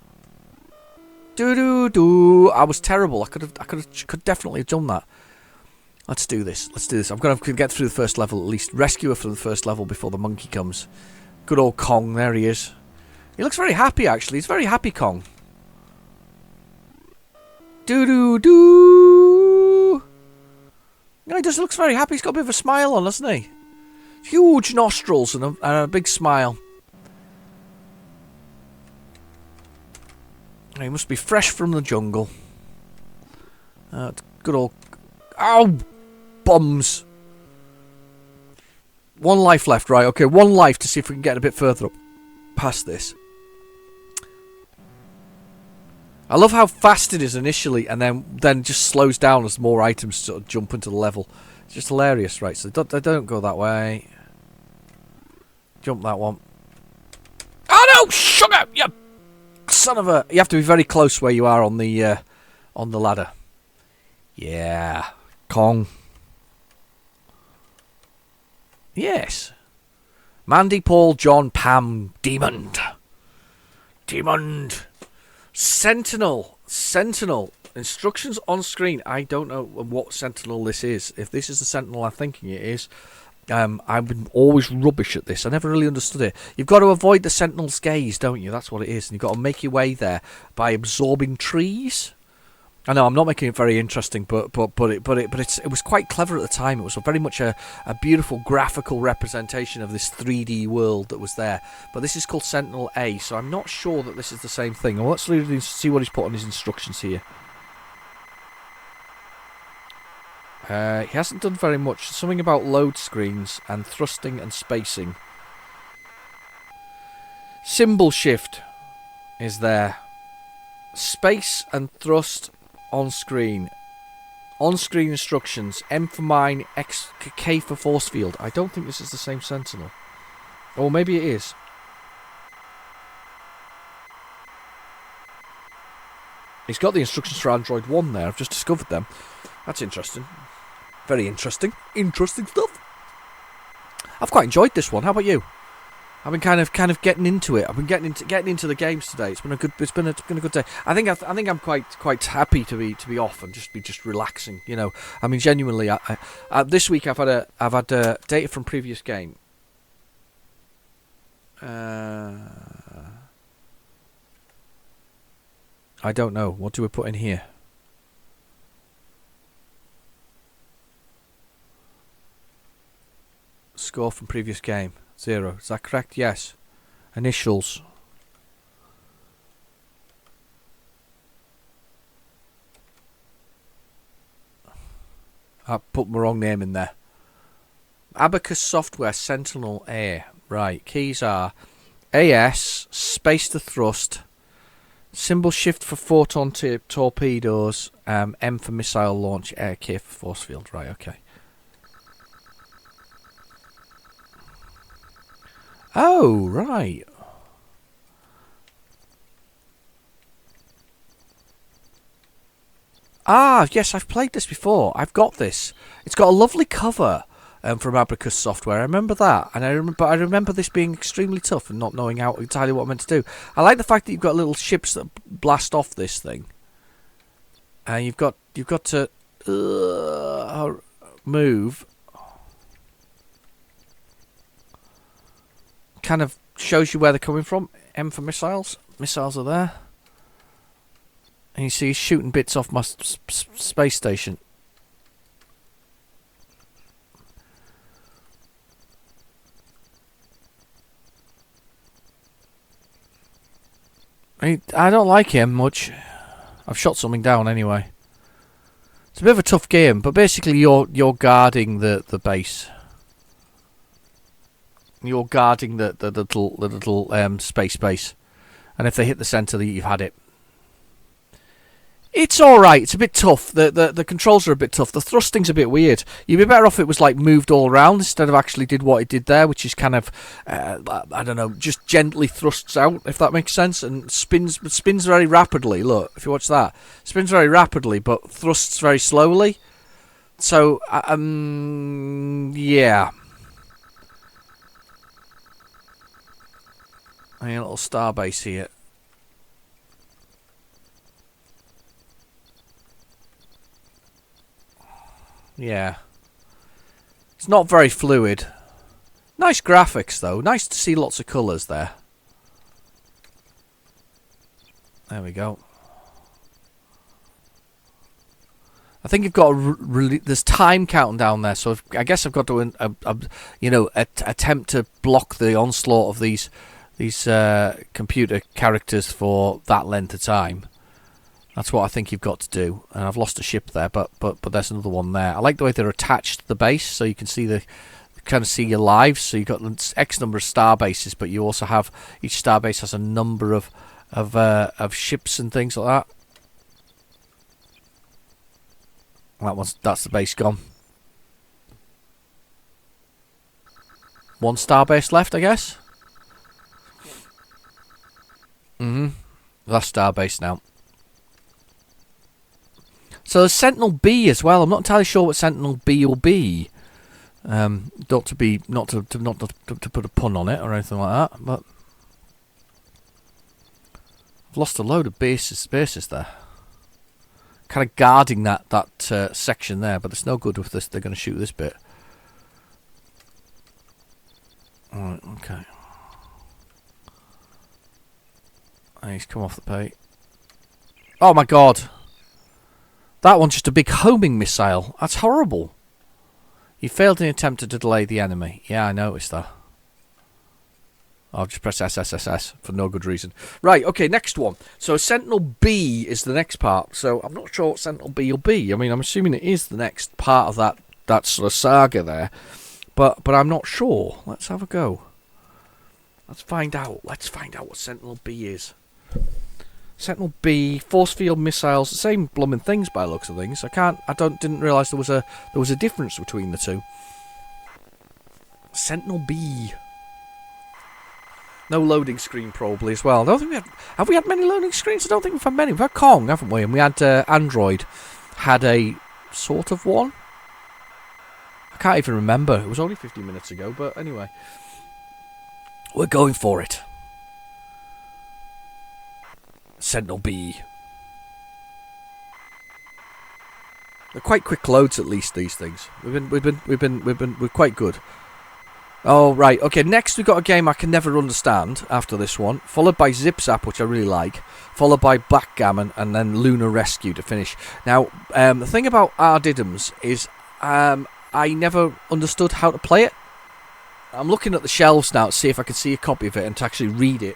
Do do do. I was terrible. I could definitely have done that. Let's do this. Let's do this. I'm gonna get through the first level at least. Rescue her from the first level before the monkey comes. Good old Kong. There he is. He looks very happy actually. He's very happy, Kong. Do do do. No, he just looks very happy. He's got a bit of a smile on, doesn't he? Huge nostrils and a big smile. He must be fresh from the jungle. Good old... Ow! Bums! 1 life left, right. Okay, 1 life to see if we can get a bit further up past this. I love how fast it is initially and then just slows down as more items sort of jump into the level. It's just hilarious, right? So they don't go that way. Jump that one. Oh no! Sugar! You son of a... You have to be very close where you are on the ladder. Yeah. Kong. Yes. Mandy, Paul, John, Pam, Demond. Demond. Sentinel. Sentinel. Instructions on screen. I don't know what Sentinel this is. If this is the Sentinel I'm thinking it is, I've been always rubbish at this. I never really understood it. You've got to avoid the Sentinel's gaze, don't you? That's what it is. And you've got to make your way there by absorbing trees. I know I'm not making it very interesting, but it was quite clever at the time. It was very much a beautiful graphical representation of this 3D world that was there. But this is called Sentinel A, so I'm not sure that this is the same thing. Well, let's see what he's put on his instructions here. He hasn't done very much. Something about load screens and thrusting and spacing. Symbol shift is there. Space and thrust on screen. On screen instructions. M for mine, K for force field. I don't think this is the same Sentinel. Or maybe it is. He's got the instructions for Android 1 there. I've just discovered them. That's interesting. Very interesting. Interesting stuff. I've quite enjoyed this one. How about you? I've been kind of getting into it. I've been getting into the games today. It's been a good day. I think I'm quite happy to be off and just relaxing. You know, I mean, genuinely, I this week I've had data from previous game. I don't know. What do we put in here? score from previous game? 0. Is that correct? Yes. Initials. I put my wrong name in there. Abacus Software Sentinel A. Right. Keys are AS, space to thrust, symbol shift for photon torpedoes, M for missile launch, K for force field. Right, okay. Oh, right. Ah, yes, I've played this before. I've got this. It's got a lovely cover from Abacus Software. I remember that, and I remember this being extremely tough and not knowing how entirely what I'm meant to do. I like the fact that you've got little ships that blast off this thing, and you've got to move. Kind of shows you where they're coming from. M for missiles. Missiles are there. And you see he's shooting bits off my space station. I don't like him much. I've shot something down anyway. It's a bit of a tough game, but basically you're guarding the base. You're guarding the little space base, and if they hit the centre, you've had it. It's alright, it's a bit tough. The controls are a bit tough. The thrusting's a bit weird. You'd be better off if it was like moved all around instead of actually did what it did there, which is kind of, I don't know, just gently thrusts out, if that makes sense, and spins very rapidly. Look, if you watch that. Spins very rapidly, but thrusts very slowly. So, yeah. A little star base here. Yeah. It's not very fluid. Nice graphics, though. Nice to see lots of colours there. There we go. I think you've got there's time counting down there, so I guess I've got to, attempt to block the onslaught of these computer characters for that length of time. That's what I think you've got to do. And I've lost a ship there, but there's another one there. I like the way they're attached to the base, so you can see kind of see your lives. So you've got X number of star bases, but you also have each star base has a number of ships and things like that. That's the base gone. One star base left, I guess. That's star base now. So there's Sentinel B as well. I'm not entirely sure what Sentinel B will be. Not to put a pun on it or anything like that, but I've lost a load of bases there. Kind of guarding that section there, but it's no good with this. They're going to shoot this bit. Alright, okay. And he's come off the pay. Oh my god! That one's just a big homing missile. That's horrible. You failed in an attempt to delay the enemy. Yeah, I noticed that. I'll just press SSSS for no good reason. Right, okay, next one. So Sentinel B is the next part. So I'm not sure what Sentinel B will be. I mean, I'm assuming it is the next part of that sort of saga there. But I'm not sure. Let's have a go. Let's find out. Let's find out what Sentinel B is. Sentinel B, force field missiles, the same blooming things by the looks of things. Didn't realise there was a difference between the two. Sentinel B. No loading screen probably as well. I don't think have we had many loading screens? I don't think we've had many. We've had Kong, haven't we? And we had Android had a sort of one. I can't even remember. It was only 15 minutes ago, but anyway. We're going for it. Sentinel B. They're quite quick loads, at least these things. We're quite good. Oh right, okay. Next we've got a game I can never understand after this one, followed by Zip Zap, which I really like, followed by Backgammon, and then Lunar Rescue to finish. Now, the thing about Ardidums is I never understood how to play it. I'm looking at the shelves now to see if I can see a copy of it and to actually read it.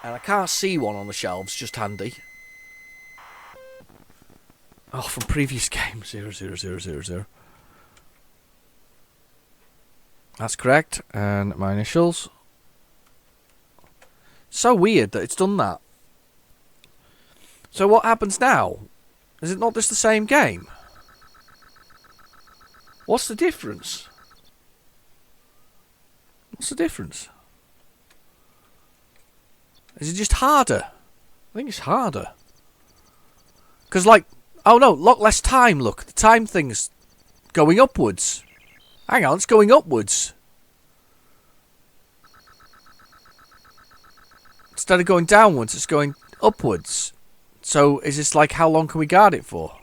And I can't see one on the shelves, just handy. Oh, from previous games, 00000. That's correct, and my initials. So weird that it's done that. So what happens now? Is it not just the same game? What's the difference? What's the difference? Is it just harder? I think it's harder. Because, like, oh no, lot less time, look. The time thing's going upwards. Hang on, it's going upwards. Instead of going downwards, it's going upwards. So, is this like, how long can we guard it for?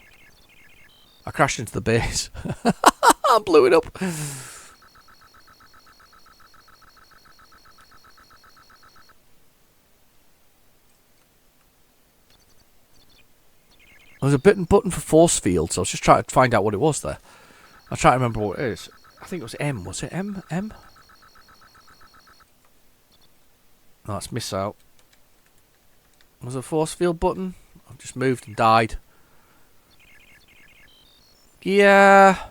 I crashed into the base. I blew it up. There's a button for force field, so I was just trying to find out what it was there. I'll try to remember what it is. I think it was M. Was it M? M? No, that's miss out. Was it a force field button? I've just moved and died. Yeah.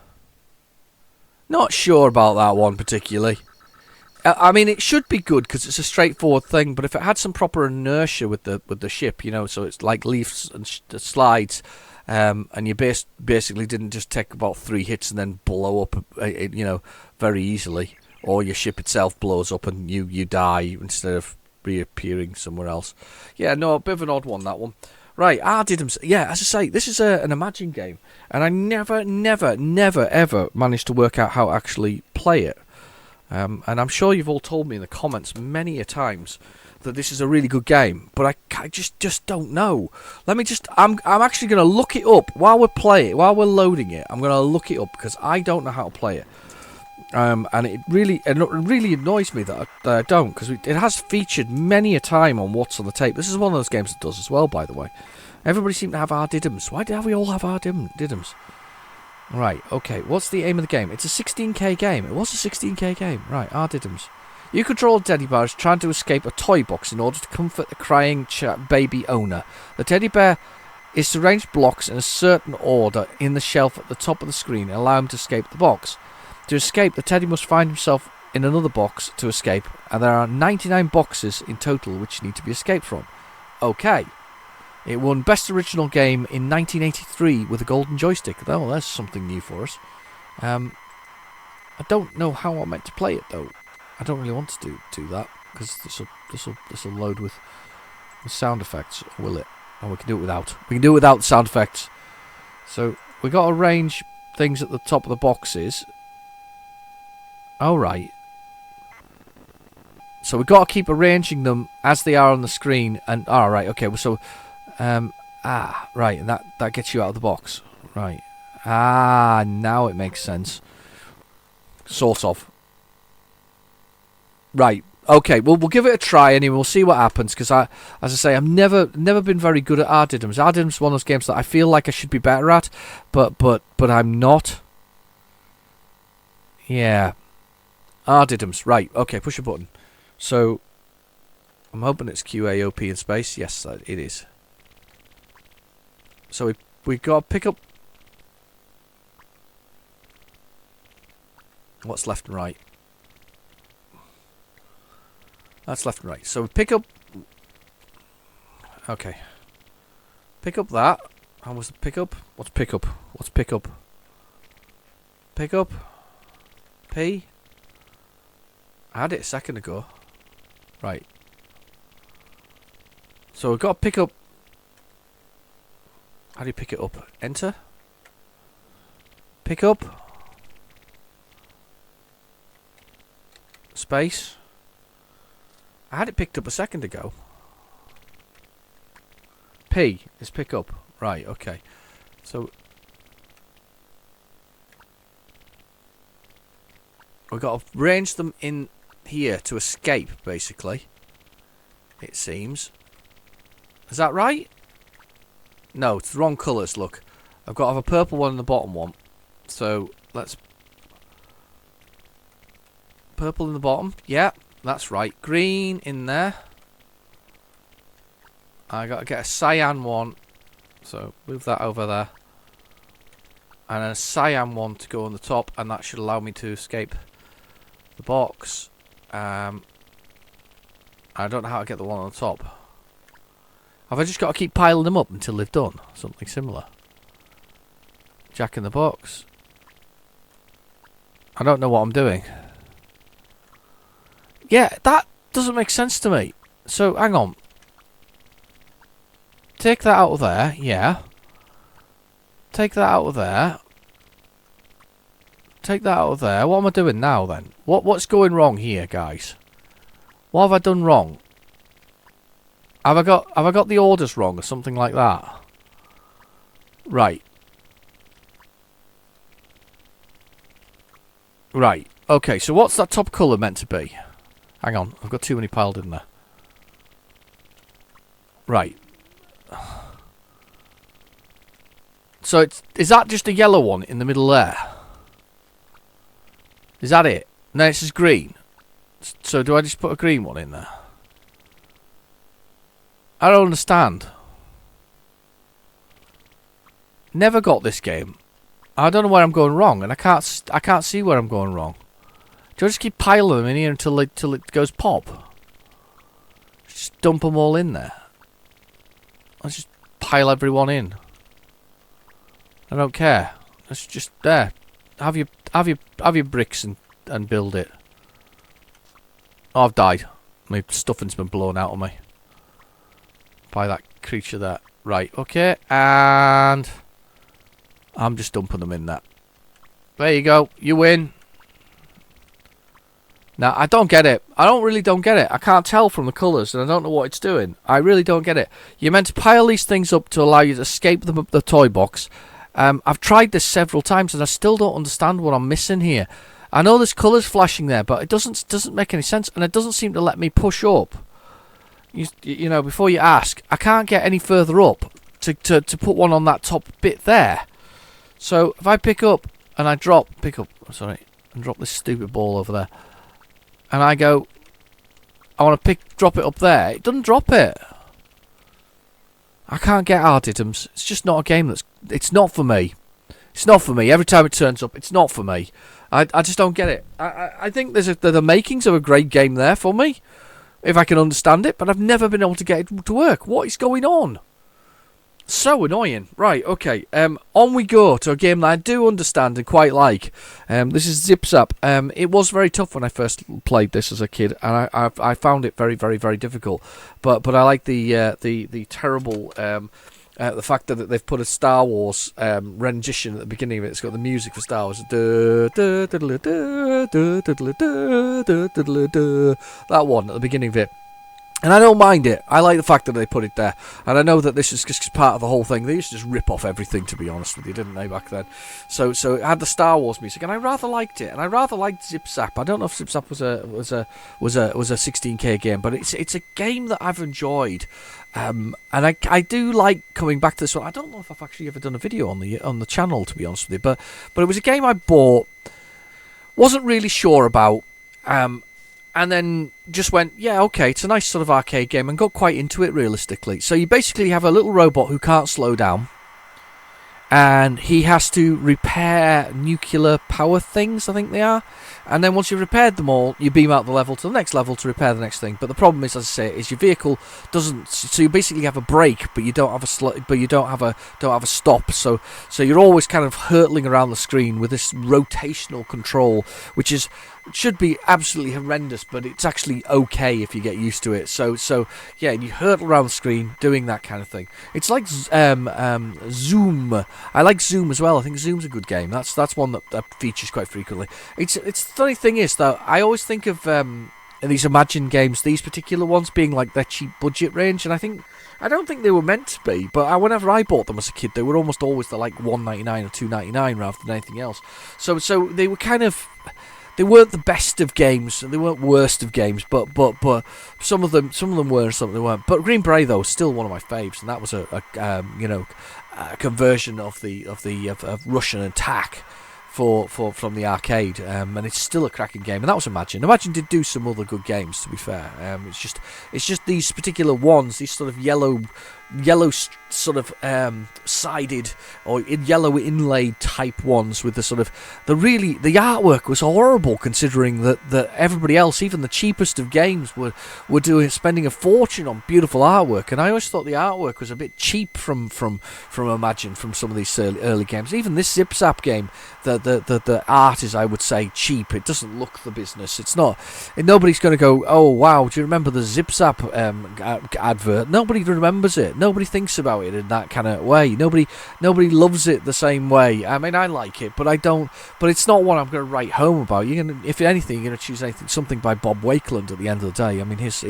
Not sure about that one particularly. I mean, it should be good because it's a straightforward thing. But if it had some proper inertia with the ship, you know, so it's like leaves and slides, and you basically didn't just take about 3 hits and then blow up, you know, very easily, or your ship itself blows up and you die instead of reappearing somewhere else. Yeah, no, a bit of an odd one, that one. Right, yeah, as I say, this is an Imagine game, and I never, ever managed to work out how to actually play it. And I'm sure you've all told me in the comments many a times that this is a really good game, but I just don't know. I'm actually going to look it up while we're loading it. I'm going to look it up because I don't know how to play it. And it really annoys me that I don't, because it has featured many a time on What's on the Tape. This is one of those games that does as well, by the way. Everybody seems to have Ardiddums. Why do we all have Ardiddums? Right, okay, what's the aim of the game? It's a 16k game. It was a 16k game. Right, Ardiddums. You control a teddy bear trying to escape a toy box in order to comfort the crying baby owner. The teddy bear is to arrange blocks in a certain order in the shelf at the top of the screen and allow him to escape the box. To escape, the teddy must find himself in another box to escape, and there are 99 boxes in total which need to be escaped from. Okay. It won Best Original Game in 1983 with a golden joystick. Oh, there's something new for us. I don't know how I'm meant to play it, though. I don't really want to do that, because this will load with sound effects, will it? Oh, we can do it without. We can do it without the sound effects. So, we got to arrange things at the top of the boxes. Oh, right. So we've got to keep arranging them as they are on the screen. And right, okay. So, right, and that gets you out of the box, right? Now it makes sense. Sort of. Right. Okay. We'll give it a try anyway. We'll see what happens. Because as I say, I've never been very good at Ardiddums. Ardiddums is one of those games that I feel like I should be better at, but I'm not. Yeah. Ardiddums. Right. Okay. Push a button. So, I'm hoping it's QAOP in space. Yes, it is. So we've got to pick up. What's left and right? That's left and right. So we pick up. Okay. Pick up that. How was the pick up? What's pick up? What's pick up? Pick up. P. I had it a second ago. Right. So we've got to pick up. How do you pick it up? Enter. Pick up. Space. I had it picked up a second ago. P is pick up. Right, okay. So we've got to arrange them in here to escape, basically. It seems. Is that right? No, it's the wrong colours, look. I've got to have a purple one and the bottom one. So, let's Purple in the bottom. Yeah, that's right. Green in there. I got to get a cyan one. So move that over there. And a cyan one to go on the top. And that should allow me to escape the box. I don't know how to get the one on the top. Have I just got to keep piling them up until they've done? Something similar. Jack in the box. I don't know what I'm doing. Yeah, that doesn't make sense to me. So, hang on. Take that out of there, yeah. Take that out of there. Take that out of there. What am I doing now, then? What's going wrong here, guys? What have I done wrong? Have I got the orders wrong or something like that? Right. Right. Okay, so what's that top colour meant to be? Hang on, I've got too many piled in there. Right. So is that just a yellow one in the middle there? Is that it? No, it says green. So do I just put a green one in there? I don't understand. Never got this game. I don't know where I'm going wrong, and I can't see where I'm going wrong. Do I just keep piling them in here until it goes pop? Just dump them all in there. Let's just pile everyone in. I don't care. Let's just there. Have your bricks and build it. Oh, I've died. My stuffing's been blown out of me by that creature there. Right, okay, and I'm just dumping them in there. There you go. You win. Now, I don't get it. I really don't get it. I can't tell from the colours, and I don't know what it's doing. I really don't get it. You're meant to pile these things up to allow you to escape the toy box. I've tried this several times, and I still don't understand what I'm missing here. I know there's colours flashing there, but it doesn't make any sense, and it doesn't seem to let me push up. You know, before you ask, I can't get any further up to put one on that top bit there. So if I pick up and I drop this stupid ball over there, and I go, I want to drop it up there. It doesn't drop it. I can't get Ardidums. It's just not a game it's not for me. It's not for me. Every time it turns up, it's not for me. I just don't get it. I think there's the makings of a great game there for me, if I can understand it, but I've never been able to get it to work. What is going on? So annoying. Right, okay. On we go to a game that I do understand and quite like. This is Zip Zap. It was very tough when I first played this as a kid, and I found it very, very, very difficult. But I like the terrible the fact that they've put a Star Wars rendition at the beginning of it. It's got the music for Star Wars. That one at the beginning of it. And I don't mind it. I like the fact that they put it there. And I know that this is just part of the whole thing. They used to just rip off everything, to be honest with you, didn't they, back then? So it had the Star Wars music, and I rather liked it. And I rather liked Zip Zap. I don't know if Zip Zap was a 16K game, but it's a game that I've enjoyed. And I do like coming back to this one. I don't know if I've actually ever done a video on the channel, to be honest with you, but it was a game I bought, wasn't really sure about, and then just went, yeah, okay, it's a nice sort of arcade game, and got quite into it realistically. So you basically have a little robot who can't slow down, and he has to repair nuclear power things, I think they are. And then once you've repaired them all, you beam out the level to the next level to repair the next thing. But the problem is, as I say, is your vehicle doesn't. So you basically have a brake, but you don't have a stop. So you're always kind of hurtling around the screen with this rotational control, which should be absolutely horrendous, but it's actually okay if you get used to it. So yeah, you hurtle around the screen doing that kind of thing. It's like Zoom. I like Zoom as well. I think Zoom's a good game. That's one that features quite frequently. It's the funny thing is, though, I always think of these Imagine games, these particular ones being like their cheap budget range, and I don't think they were meant to be, but whenever I bought them as a kid, they were almost always the like $1.99 or $2.99 rather than anything else. So they were kind of. They weren't the best of games, and they weren't worst of games, but some of them were, and some of them weren't. But Green Beret, though, is still one of my faves, and that was a conversion of Russian attack from the arcade, and it's still a cracking game. And that was Imagine. Imagine did do some other good games, to be fair. It's just these particular ones, these sort of yellow sort of sided or yellow inlaid type ones with the sort of the artwork was horrible, considering that everybody else, even the cheapest of games, were spending a fortune on beautiful artwork. And I always thought the artwork was a bit cheap from Imagine, from some of these early games. Even this Zip Zap game, the art is, I would say, cheap. It doesn't look the business. It's not. Nobody's going to go, oh wow, do you remember the Zip Zap advert? Nobody remembers it. Nobody thinks about it in that kind of way. Nobody loves it the same way. I mean, I like it, but I don't. But it's not what I'm going to write home about. If anything, you're going to choose something by Bob Wakeland at the end of the day. I mean, his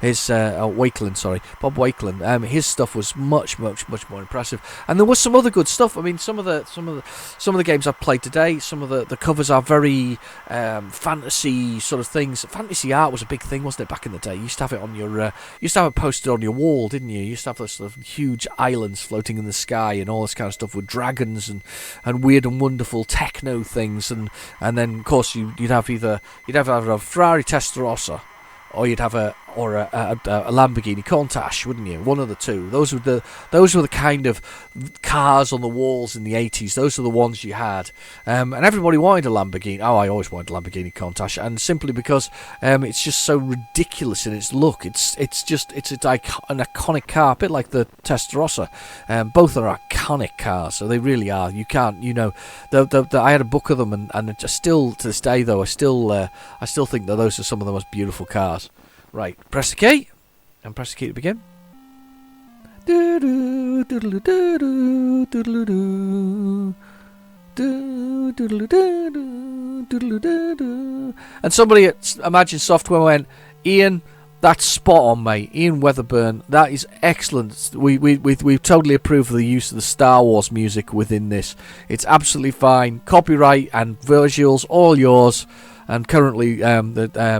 Wakeland, sorry, Bob Wakeland. His stuff was much more impressive, and there was some other good stuff. I mean, some of the games I've played today, some of the covers are very fantasy sort of things. Fantasy art was a big thing, wasn't it, back in the day? You used to have it on your, you used to have it posted on your wall, didn't you? You used to have those sort of huge islands floating in the sky and all this kind of stuff with dragons and weird and wonderful techno things, and then of course you'd have either a Ferrari Testarossa, or you'd have a Lamborghini Countach, wouldn't you? One of the two. Those were the kind of cars on the walls in the 80s. Those are the ones you had, and everybody wanted a Lamborghini. Oh, I always wanted a Lamborghini Countach, and simply because it's just so ridiculous in its look. It's an iconic car, a bit like the Testarossa. Both are iconic cars, so they really are. You can't, I had a book of them, and just still to this day though, I still think that those are some of the most beautiful cars. Right, press the key, and press the key to begin. And somebody at Imagine Software went, Ian, that's spot on, mate. Ian Weatherburn, that is excellent. We totally approve of the use of the Star Wars music within this. It's absolutely fine. Copyright and visuals, all yours. And currently,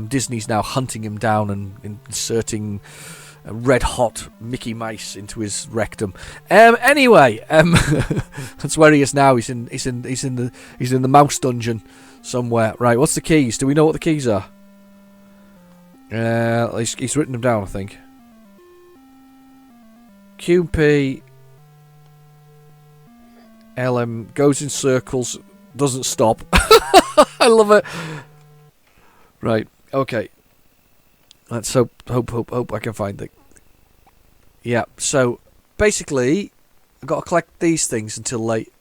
Disney's now hunting him down and inserting red hot Mickey Mouse into his rectum. Anyway, that's where he is now. He's in the mouse dungeon somewhere. Right, what's the keys? Do we know what the keys are? He's written them down, I think. QP LM goes in circles, doesn't stop. I love it. Right, okay. Let's hope I can find it. Yeah, so basically, I've got to collect these things until late.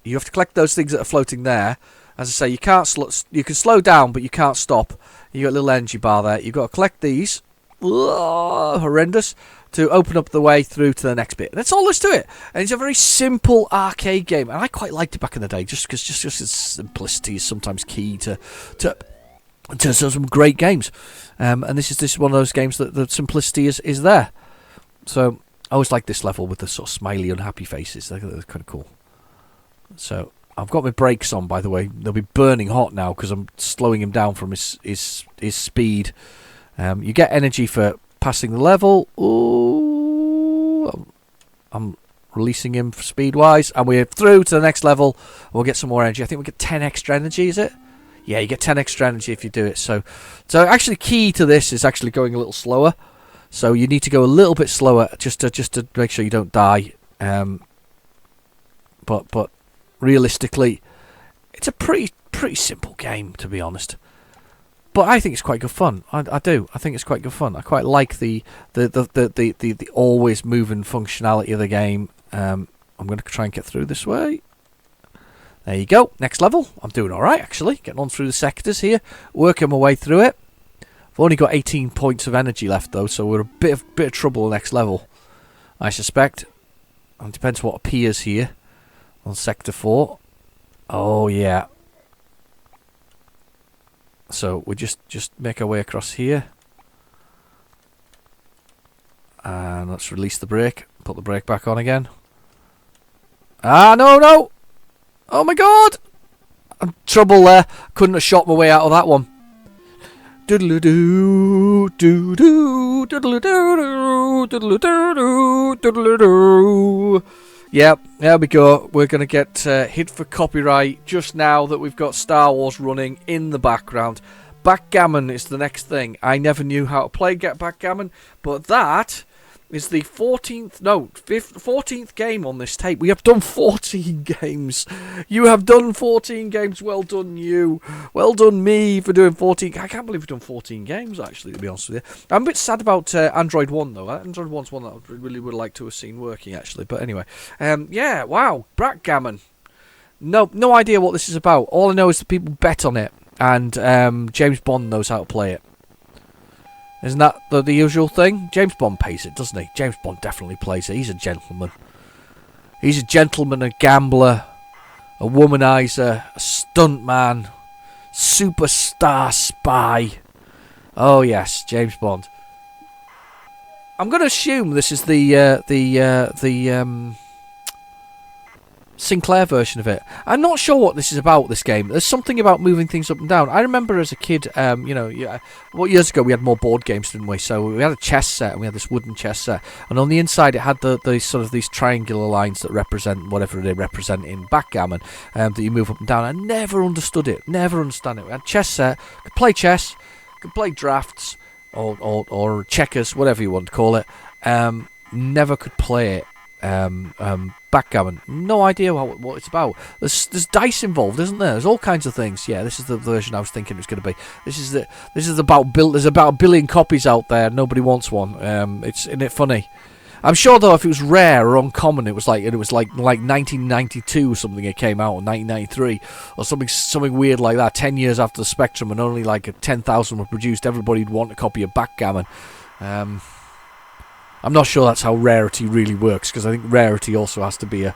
You have to collect those things that are floating there. As I say, you can slow down, but you can't stop. You got a little energy bar there. You've got to collect these. Horrendous. To open up the way through to the next bit. That's all there's to it. And it's a very simple arcade game. And I quite liked it back in the day, just because its simplicity is sometimes key to some great games. And this is one of those games that the simplicity is there. So I always like this level with the sort of smiley, unhappy faces. They're kind of cool. So I've got my brakes on, by the way. They'll be burning hot now because I'm slowing him down from his speed. You get energy for passing the level. Ooh, I'm releasing him speed-wise, and we're through to the next level. We'll get some more energy. I think we get 10 extra energy, is it? Yeah, you get 10 extra energy if you do it. So actually, key to this is actually going a little slower. So you need to go a little bit slower just to make sure you don't die. But realistically, it's a pretty simple game, to be honest. But I think it's quite good fun. I do. I think it's quite good fun. I quite like the always moving functionality of the game. I'm going to try and get through this way. There you go. Next level. I'm doing all right, actually. Getting on through the sectors here. Working my way through it. I've only got 18 points of energy left, though, so we're a bit of trouble next level, I suspect. It depends what appears here on Sector 4. Oh, yeah. So we just make our way across here. And let's release the brake. Put the brake back on again. Ah, no! Oh my god! I'm trouble there. Couldn't have shot my way out of that one. Doodle-doo, doo-doo, doodle-doo, doodle-doo, doodle-doo. Yep, there we go. We're going to get hit for copyright just now that we've got Star Wars running in the background. Backgammon is the next thing. I never knew how to play backgammon, but that is the 14th game on this tape. We have done 14 games. You have done 14 games. Well done, you. Well done, me, for doing 14. I can't believe we've done 14 games, actually, to be honest with you. I'm a bit sad about Android 1, though. Android 1's one that I really would like to have seen working, actually. But anyway, yeah, wow, backgammon. No idea what this is about. All I know is that people bet on it, and James Bond knows how to play it. Isn't that the usual thing? James Bond pays it, doesn't he? James Bond definitely plays it. He's a gentleman. He's a gentleman, a gambler, a womanizer, a stuntman, superstar spy. Oh yes, James Bond. I'm going to assume this is the Sinclair version of it. I'm not sure what this is about, this game. There's something about moving things up and down. I remember as a kid, years ago we had more board games, didn't we? So we had a chess set, and we had this wooden chess set, and on the inside it had the sort of these triangular lines that represent whatever they represent in backgammon, that you move up and down. I never understood it. Never understand it. We had a chess set, could play chess, could play drafts, or checkers, whatever you want to call it. Never could play it. Backgammon. No idea what it's about. There's dice involved, isn't there? There's all kinds of things. Yeah, this is the version I was thinking it was going to be. This is about there's about 1 billion copies out there. Nobody wants one. Isn't it funny? I'm sure though if it was rare or uncommon, it was like 1992 or something. It came out, or 1993 or something weird like that. 10 years after the Spectrum, and only like 10,000 were produced. Everybody'd want a copy of backgammon. I'm not sure that's how rarity really works, because I think rarity also has to be a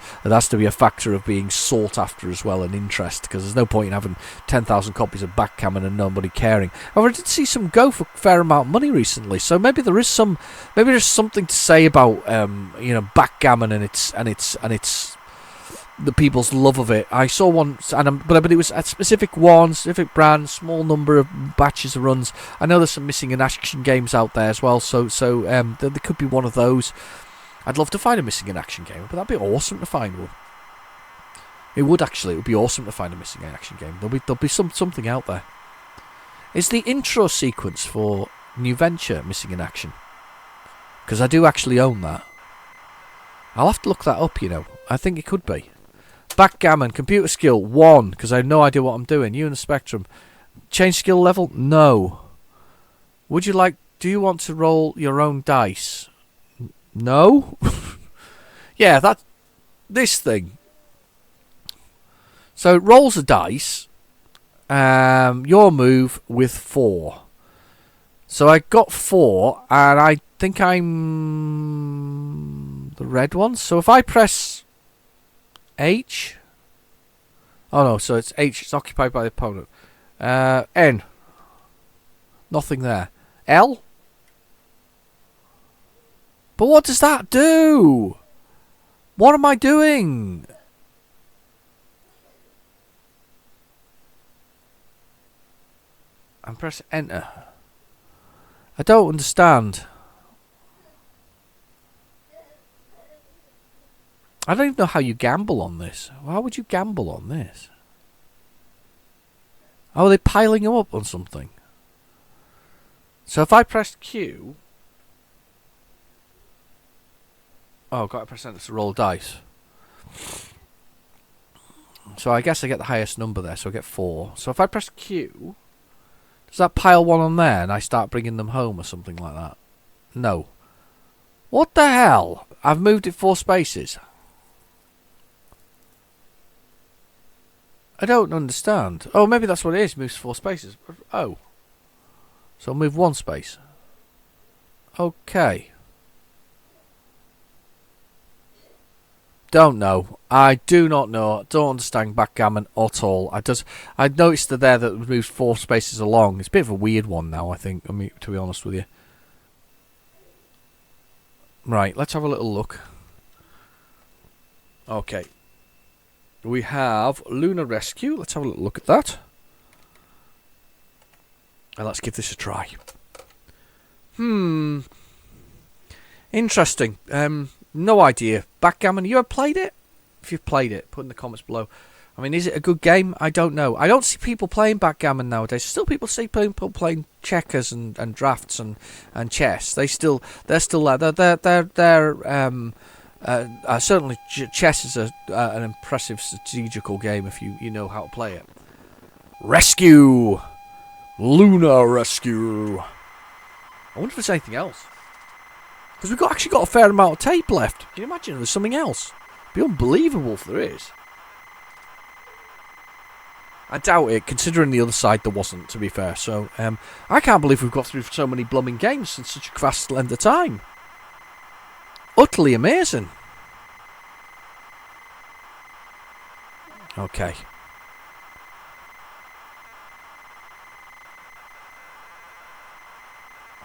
factor of being sought after as well, and interest, because there's no point in having 10,000 copies of backgammon and nobody caring. However, I did see some go for a fair amount of money recently, so maybe there's something to say about backgammon and its the people's love of it. I saw one, but it was a specific brand, small number of batches of runs. I know there's some missing in action games out there as well, so there could be one of those. I'd love to find a missing in action game, but that'd be awesome to find one. It would actually. It would be awesome to find a missing in action game. There'll be something out there. Is the intro sequence for New Venture missing in action? Because I do actually own that. I'll have to look that up. I think it could be. Backgammon, computer skill, 1, because I have no idea what I'm doing. You and the Spectrum. Change skill level? No. Do you want to roll your own dice? No? Yeah, that's this thing. So it rolls a dice. Your move with 4. So I got 4, and I think I'm the red one. So if I press H. Oh no, so it's H. It's occupied by the opponent. N. Nothing there. L. But what does that do? What am I doing? And press enter. I don't understand. I don't even know how you gamble on this. Why would you gamble on this? Oh, are they piling them up on something? So if I press Q... Oh, got to press enter to roll dice. So I guess I get the highest number there, so I get 4. So if I press Q... Does that pile one on there and I start bringing them home or something like that? No. What the hell? I've moved it 4 spaces. I don't understand. Oh, maybe that's what it is. Moves 4 spaces. Oh. So I'll move 1 space. Okay. Don't know. I do not know. Don't understand backgammon at all. I noticed that there that it moves 4 spaces along. It's a bit of a weird one now, I think, to be honest with you. Right, let's have a little look. Okay. We have Lunar Rescue. Let's have a little look at that. And let's give this a try. Interesting. No idea. Backgammon, you ever played it? If you've played it, put in the comments below. I mean, is it a good game? I don't know. I don't see people playing backgammon nowadays. Still, people see people playing checkers and drafts and chess. They're still there. Certainly, chess is an impressive strategical game if you know how to play it. Rescue, Lunar Rescue. I wonder if there's anything else, because we've actually got a fair amount of tape left. Can you imagine if there's something else? It'd be unbelievable if there is. I doubt it, considering the other side there wasn't, to be fair. So, I can't believe we've got through so many blooming games in such a fast length of time. Utterly amazing. Okay.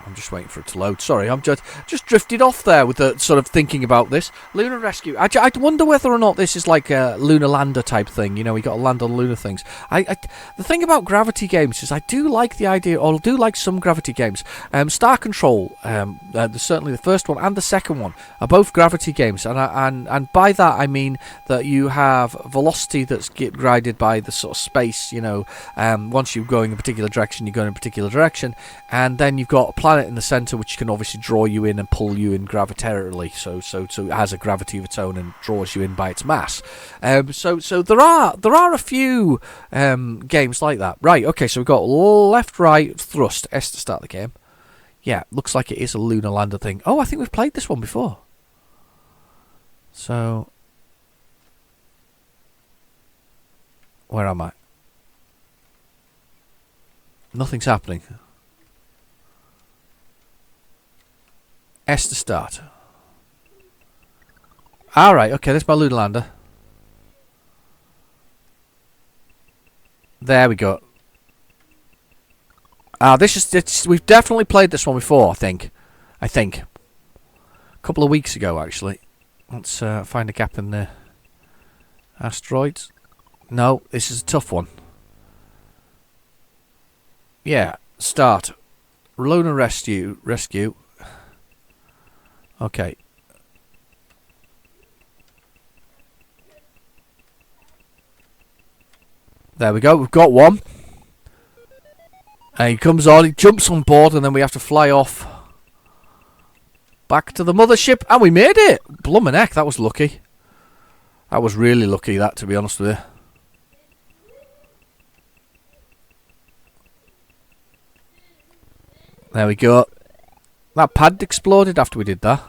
I'm just waiting for it to load. Sorry, I'm just drifted off there with the sort of thinking about this. Lunar Rescue. I wonder whether or not this is like a lunar lander type thing. You know, we got to land on lunar things. The thing about gravity games is I do like the idea, or I do like some gravity games. Star Control, certainly the first one and the second one are both gravity games, and by that I mean that you have velocity that's guided by the sort of space. You know, once you're going in a particular direction, you're going in a particular direction, and then you've got a planet in the center which can obviously draw you in and pull you in gravitarily, so it has a gravity of its own and draws you in by its mass. So there are a few games like that. Right, okay, so we've got left, right, thrust, S to start the game. Yeah, looks like it is a lunar lander thing. Oh, I think we've played this one before. So where am I? Nothing's happening. S to start. Alright, okay, that's my lunar lander. There we go. We've definitely played this one before, I think. A couple of weeks ago, actually. Let's find a gap in the asteroids. No, this is a tough one. Yeah, start. Lunar Rescue. Okay. There we go, we've got one. And he comes on, he jumps on board, and then we have to fly off back to the mothership, and we made it! Blummin' heck, that was lucky. That was really lucky, that, to be honest with you. There we go. That pad exploded after we did that.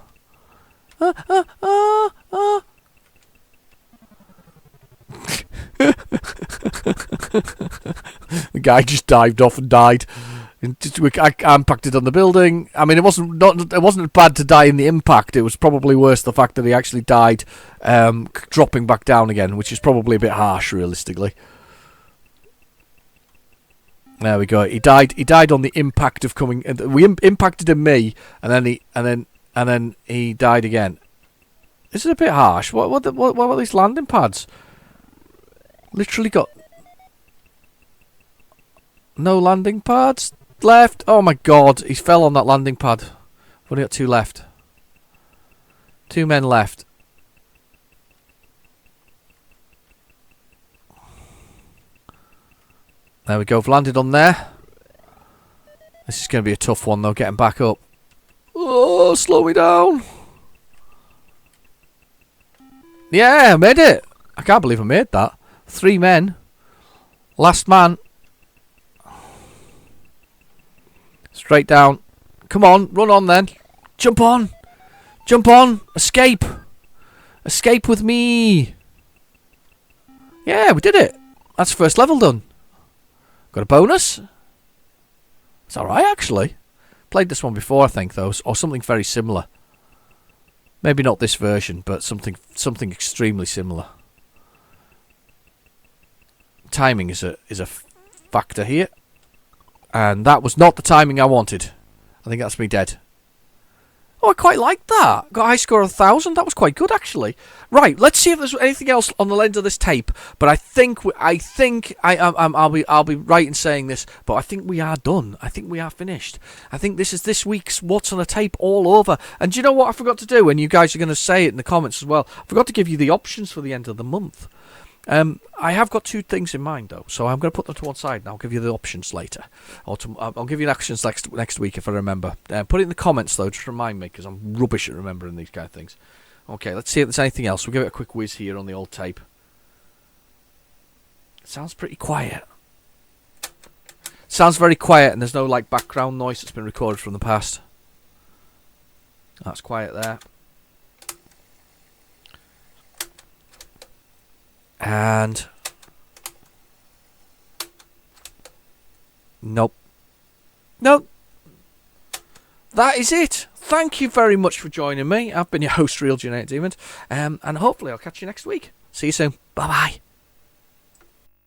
The guy just dived off and died. I impacted on the building. I mean, it wasn't bad to die in the impact. It was probably worse the fact that he actually died dropping back down again, which is probably a bit harsh, realistically. There we go. He died on the impact of coming. We impacted in me, and then he died again. This is a bit harsh. What are these landing pads? Literally got no landing pads left. Oh my god, he fell on that landing pad. We've only got two left. 2 men left. There we go, I've landed on there. This is going to be a tough one though, getting back up. Oh, slow me down. Yeah, I made it. I can't believe I made that. 3 men. Last man. Straight down. Come on, run on then. Jump on. Jump on. Escape. Escape with me. Yeah, we did it. That's first level done. Got a bonus. It's alright, actually. Played this one before, I think, though, or something very similar. Maybe not this version, but something extremely similar. Timing is a factor here. And that was not the timing I wanted. I think that's me dead. Oh, I quite liked that. Got a high score of 1,000. That was quite good, actually. Right, let's see if there's anything else on the end of this tape. But I'll be right in saying this, but I think we are done. I think we are finished. I think this is this week's What's on a Tape all over. And do you know what I forgot to do? And you guys are going to say it in the comments as well. I forgot to give you the options for the end of the month. I have got 2 things in mind though, so I'm going to put them to one side and I'll give you the options later. I'll give you the options next week if I remember. Put it in the comments though, just remind me, because I'm rubbish at remembering these kind of things. Okay, let's see if there's anything else. We'll give it a quick whiz here on the old tape. It sounds pretty quiet. Sounds very quiet, and there's no like background noise that's been recorded from the past. That's quiet there. And nope. That is it. Thank you very much for joining me. I've been your host, Real Genetic Demons, and hopefully I'll catch you next week. See you soon. Bye bye.